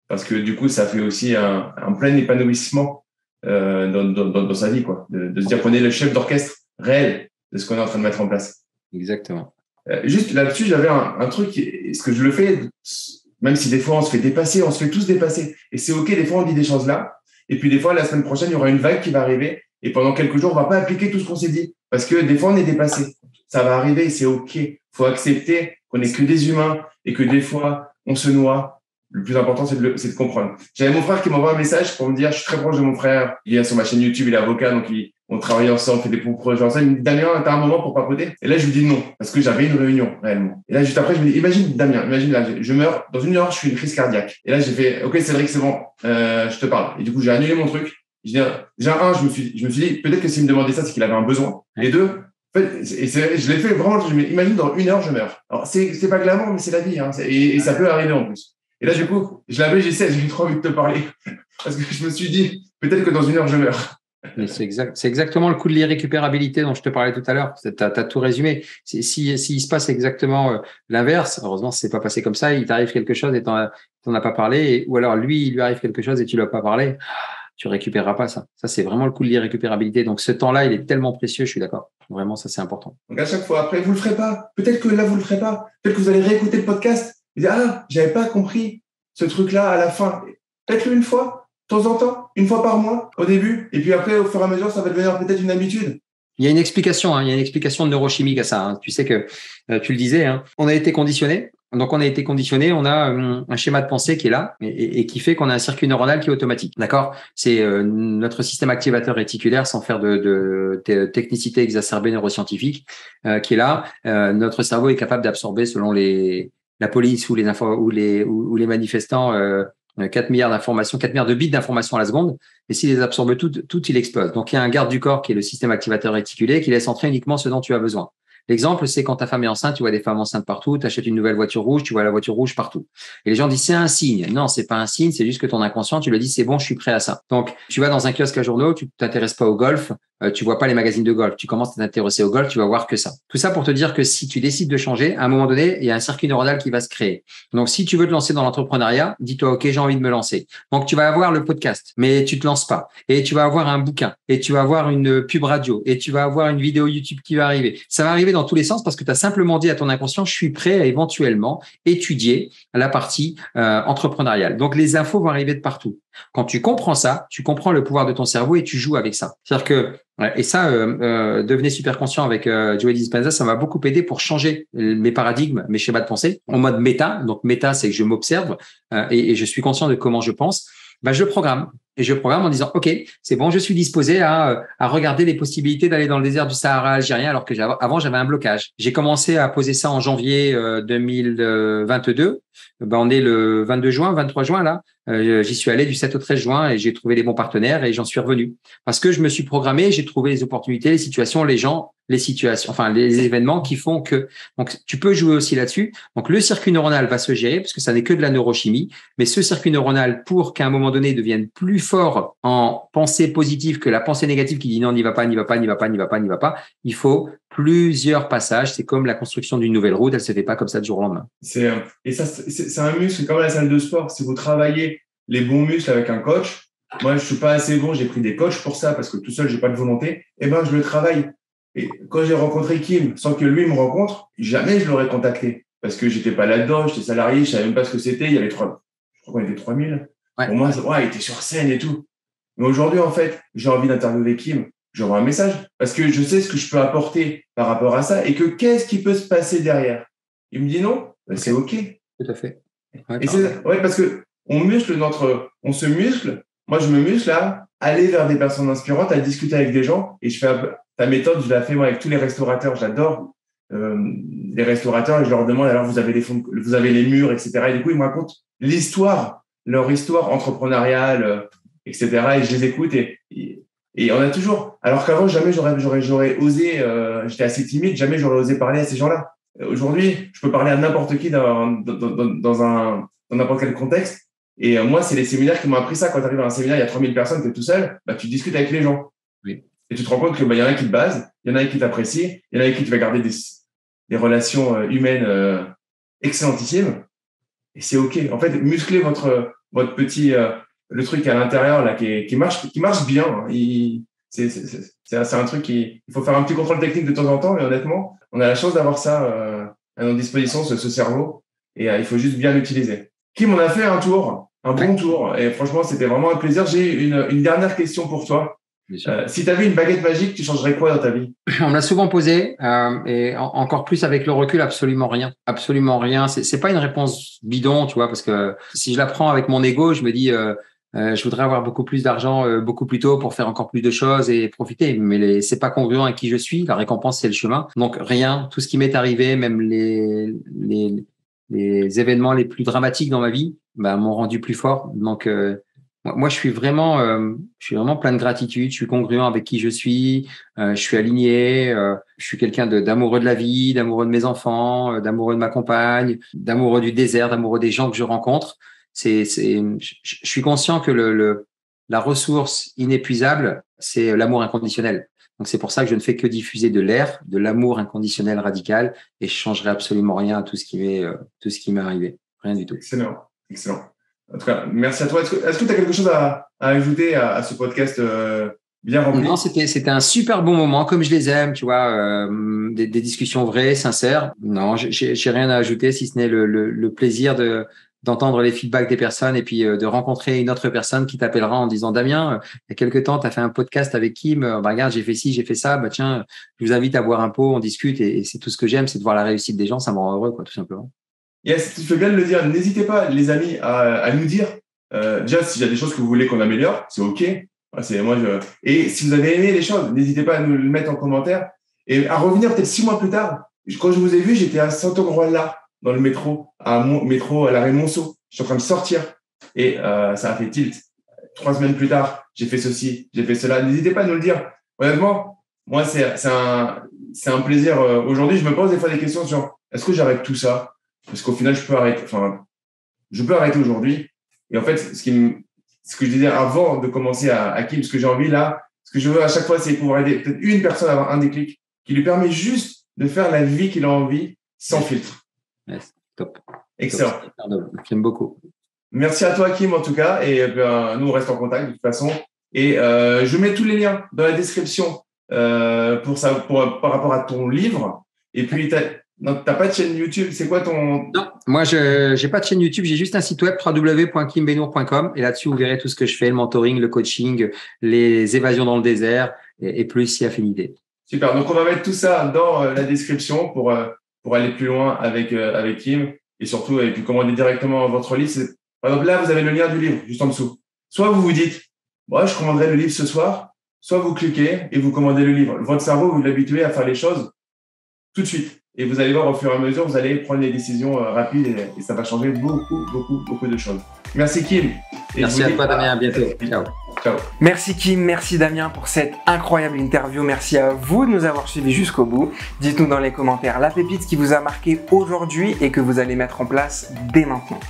parce que du coup, ça fait aussi un plein épanouissement dans sa vie, quoi, de se dire qu'on est le chef d'orchestre réel de ce qu'on est en train de mettre en place. Exactement. Juste là-dessus, j'avais un truc, ce que je le fais, même si des fois on se fait dépasser, on se fait tous dépasser, et c'est ok, des fois on dit des choses là, et puis des fois la semaine prochaine il y aura une vague qui va arriver, et pendant quelques jours on va pas appliquer tout ce qu'on s'est dit, parce que des fois on est dépassé, ça va arriver, et c'est ok, faut accepter qu'on n'est que des humains, et que des fois on se noie, Le plus important, c'est de comprendre. J'avais mon frère qui m'envoie un message pour me dire, je suis très proche de mon frère. Il est sur ma chaîne YouTube, il est avocat, donc on travaille ensemble, on fait des projets ensemble. Il me dit, Damien, t'as un moment pour papoter? Et là, je lui dis non, parce que j'avais une réunion, réellement. Et là, juste après, je me dis, imagine, Damien, imagine là, je meurs, dans 1 heure, je suis une crise cardiaque. Et là, j'ai fait, OK, Cédric, c'est bon, je te parle. Et du coup, j'ai annulé mon truc. Déjà, je me suis dit, peut-être que s'il me demandait ça, c'est qu'il avait un besoin. Et deux, en fait, je l'ai fait vraiment, imagine, dans 1 heure, je meurs. Alors, c'est pas glamour, mais c'est la vie, hein, et ça peut arriver en plus. Et là, du coup, je l'avais, j'ai trop envie de te parler. Parce que je me suis dit, peut-être que dans 1 heure, je meurs. Mais c'est exactement le coup de l'irrécupérabilité dont je te parlais tout à l'heure. T'as tout résumé. S'il se passe exactement l'inverse, heureusement, c'est pas passé comme ça, il t'arrive quelque chose et t'en as pas parlé, ou alors lui, il lui arrive quelque chose et tu lui as pas parlé, tu récupéreras pas ça. Ça, c'est vraiment le coup de l'irrécupérabilité. Donc, ce temps-là, il est tellement précieux, je suis d'accord. Vraiment, ça, c'est important. Donc, à chaque fois, après, vous le ferez pas. Peut-être que là, vous le ferez pas. Peut-être que vous allez réécouter le podcast. Vous dites, j'avais pas compris ce truc-là à la fin. Faites-le une fois, de temps en temps, 1 fois par mois, au début. Et puis après, au fur et à mesure, ça va devenir peut-être une habitude. Il y a une explication, hein, il y a une explication neurochimique à ça. Hein. Tu sais que, tu le disais, hein, on a été conditionné. Donc, on a un schéma de pensée qui est là et qui fait qu'on a un circuit neuronal qui est automatique. D'accord? C'est notre système activateur réticulaire, sans faire de technicité exacerbée neuroscientifique, qui est là. Notre cerveau est capable d'absorber, selon la police ou les manifestants, 4 milliards d'informations, 4 milliards de bits d'informations à la seconde. Et s'il les absorbe toutes, il explose. Donc, il y a un garde du corps qui est le système activateur réticulé qui laisse entrer uniquement ce dont tu as besoin. L'exemple, c'est quand ta femme est enceinte, tu vois des femmes enceintes partout, tu achètes une nouvelle voiture rouge, tu vois la voiture rouge partout. Et les gens disent, c'est un signe. Non, c'est pas un signe, c'est juste que ton inconscient, tu le dis, c'est bon, je suis prêt à ça. Donc, tu vas dans un kiosque à journaux, tu t'intéresses pas au golf, tu vois pas les magazines de golf, tu commences à t'intéresser au golf, tu vas voir que ça. Tout ça pour te dire que si tu décides de changer, à un moment donné, il y a un circuit neuronal qui va se créer. Donc, si tu veux te lancer dans l'entrepreneuriat, dis-toi, OK, j'ai envie de me lancer. Donc, tu vas avoir le podcast, mais tu te lances pas. Et tu vas avoir un bouquin, et tu vas avoir une pub radio, et tu vas avoir une vidéo YouTube qui va arriver. Ça va arriver dans tous les sens parce que tu as simplement dit à ton inconscient, je suis prêt à éventuellement étudier la partie entrepreneuriale. Donc, les infos vont arriver de partout. Quand tu comprends ça, tu comprends le pouvoir de ton cerveau et tu joues avec ça. C'est-à-dire que, et ça, devenez super conscient avec Joe Dispenza, ça m'a beaucoup aidé pour changer mes paradigmes, mes schémas de pensée en mode méta. Donc, méta, c'est que je m'observe et je suis conscient de comment je pense. Je programme. Et je programme en disant, OK, c'est bon, je suis disposé à regarder les possibilités d'aller dans le désert du Sahara algérien, alors que avant, j'avais un blocage. J'ai commencé à poser ça en janvier 2022. On est le 22 juin, 23 juin, là. J'y suis allé du 7 au 13 juin et j'ai trouvé les bons partenaires et j'en suis revenu. Parce que je me suis programmé, j'ai trouvé les opportunités, les situations, les gens, les situations, enfin, les événements qui font que, donc, tu peux jouer aussi là-dessus. Donc, le circuit neuronal va se gérer parce que ça n'est que de la neurochimie. Mais ce circuit neuronal, pour qu'à un moment donné, devienne plus fort en pensée positive que la pensée négative qui dit non, n'y va pas, il faut plusieurs passages. C'est comme la construction d'une nouvelle route. Elle se fait pas comme ça du jour au lendemain. C'est un muscle comme à la salle de sport. Si vous travaillez les bons muscles avec un coach, moi, je suis pas assez bon. J'ai pris des coachs pour ça parce que tout seul, j'ai pas de volonté. Je le travaille. Et quand j'ai rencontré Kim, sans que lui me rencontre, jamais je l'aurais contacté parce que j'étais pas là-dedans. J'étais salarié, je savais même pas ce que c'était. Il y avait je crois qu'on était 3000. Ouais. Pour moi, il était sur scène et tout. Mais aujourd'hui, en fait, j'ai envie d'interviewer Kim. J'envoie un message parce que je sais ce que je peux apporter par rapport à ça et que qu'est-ce qui peut se passer derrière. Il me dit non, c'est OK. Tout à fait. Ouais, parce que on se muscle. Moi, je me muscle à aller vers des personnes inspirantes, à discuter avec des gens. Et je fais ta méthode, je la fais moi avec tous les restaurateurs. J'adore les restaurateurs et je leur demande alors vous avez les murs, etc. Et du coup, ils me racontent leur histoire entrepreneuriale, etc. Et je les écoute et on a toujours. Alors qu'avant, jamais j'aurais osé. J'étais assez timide, jamais j'aurais osé parler à ces gens-là. Aujourd'hui, je peux parler à n'importe qui dans n'importe quel contexte. Et moi, c'est les séminaires qui m'ont appris ça. Quand tu arrives à un séminaire, il y a 3000 personnes, tu es tout seul, tu discutes avec les gens. Oui. Et tu te rends compte que y en a qui te basent, il y en a qui t'apprécient, il y en a avec qui tu vas garder des relations humaines excellentissimes. Et c'est OK. En fait, muscler votre petit le truc à l'intérieur là qui marche bien. Hein. C'est un truc il faut faire un petit contrôle technique de temps en temps, mais honnêtement, on a la chance d'avoir ça à notre disposition, ce cerveau, et il faut juste bien l'utiliser. Kim, on a fait un bon tour, et franchement, c'était vraiment un plaisir. J'ai une dernière question pour toi. Si tu avais une baguette magique, tu changerais quoi dans ta vie? On me l'a souvent posé et encore plus avec le recul, absolument rien. Absolument rien. C'est pas une réponse bidon, tu vois, parce que si je la prends avec mon ego, je me dis je voudrais avoir beaucoup plus d'argent beaucoup plus tôt pour faire encore plus de choses et profiter. Mais c'est pas congruent avec qui je suis. La récompense, c'est le chemin. Donc rien, tout ce qui m'est arrivé, même les événements les plus dramatiques dans ma vie, m'ont rendu plus fort. Donc moi, je suis vraiment plein de gratitude. Je suis congruent avec qui je suis. Je suis aligné. Je suis quelqu'un d'amoureux de la vie, d'amoureux de mes enfants, d'amoureux de ma compagne, d'amoureux du désert, d'amoureux des gens que je rencontre. Je suis conscient que la ressource inépuisable, c'est l'amour inconditionnel. Donc c'est pour ça que je ne fais que diffuser de l'air, de l'amour inconditionnel radical, et je changerai absolument rien à tout ce qui m'est arrivé. Rien du tout. Excellent, excellent. En tout cas, merci à toi. Est-ce que tu as quelque chose à ajouter à ce podcast bien rempli? Non, c'était un super bon moment, comme je les aime, tu vois, des discussions vraies, sincères. Non, j'ai rien à ajouter, si ce n'est le plaisir d'entendre les feedbacks des personnes et puis de rencontrer une autre personne qui t'appellera en disant Damien, il y a quelque temps, tu as fait un podcast avec Kim, regarde, j'ai fait ci, j'ai fait ça, tiens, je vous invite à boire un pot, on discute et c'est tout ce que j'aime, c'est de voir la réussite des gens, ça me rend heureux, quoi, tout simplement. Yes, tu fais bien de le dire. N'hésitez pas, les amis, à nous dire déjà s'il y a des choses que vous voulez qu'on améliore, c'est OK. Et si vous avez aimé les choses, n'hésitez pas à nous le mettre en commentaire et à revenir peut-être 6 mois plus tard. Quand je vous ai vu, j'étais à Saint-Augrois-là, dans le métro, à l'arrêt Monceau. Je suis en train de sortir et ça a fait tilt. 3 semaines plus tard, j'ai fait ceci, j'ai fait cela. N'hésitez pas à nous le dire. Honnêtement, moi, c'est un plaisir. Aujourd'hui, je me pose des fois des questions sur est-ce que j'arrête tout ça? Parce qu'au final, je peux arrêter aujourd'hui. Et en fait, ce que je disais avant de commencer à Kim, ce que j'ai envie là, ce que je veux à chaque fois, c'est pouvoir aider peut-être une personne à avoir un déclic qui lui permet juste de faire la vie qu'il a envie sans filtre. Yes, top. Excellent. J'aime beaucoup. Merci à toi, Kim, en tout cas. Et nous, on reste en contact de toute façon. Et je mets tous les liens dans la description par rapport à ton livre. Et puis, t'as pas de chaîne YouTube. C'est quoi ton… Non, moi, j'ai pas de chaîne YouTube. J'ai juste un site web, www.kimbenour.com. Et là-dessus, vous verrez tout ce que je fais, le mentoring, le coaching, les évasions dans le désert et plus si affinité. Super. Donc, on va mettre tout ça dans la description pour aller plus loin avec Kim et surtout, et puis commander directement votre livre. Par exemple, là, vous avez le lien du livre juste en dessous. Soit vous vous dites, je commanderai le livre ce soir, soit vous cliquez et vous commandez le livre. Votre cerveau, vous l'habituez à faire les choses tout de suite. Et vous allez voir au fur et à mesure, vous allez prendre les décisions rapides et ça va changer beaucoup de choses. Merci Kim. Merci à toi Damien, à bientôt. Ciao. Ciao. Merci Kim, merci Damien pour cette incroyable interview. Merci à vous de nous avoir suivis jusqu'au bout. Dites-nous dans les commentaires la pépite qui vous a marqué aujourd'hui et que vous allez mettre en place dès maintenant.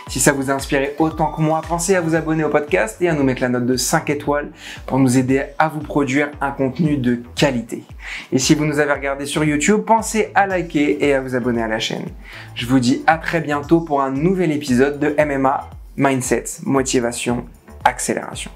Si ça vous a inspiré autant que moi, pensez à vous abonner au podcast et à nous mettre la note de 5 étoiles pour nous aider à vous produire un contenu de qualité. Et si vous nous avez regardé sur YouTube, pensez à liker et à vous abonner à la chaîne. Je vous dis à très bientôt pour un nouvel épisode de MMA Mindset, Motivation, Accélération.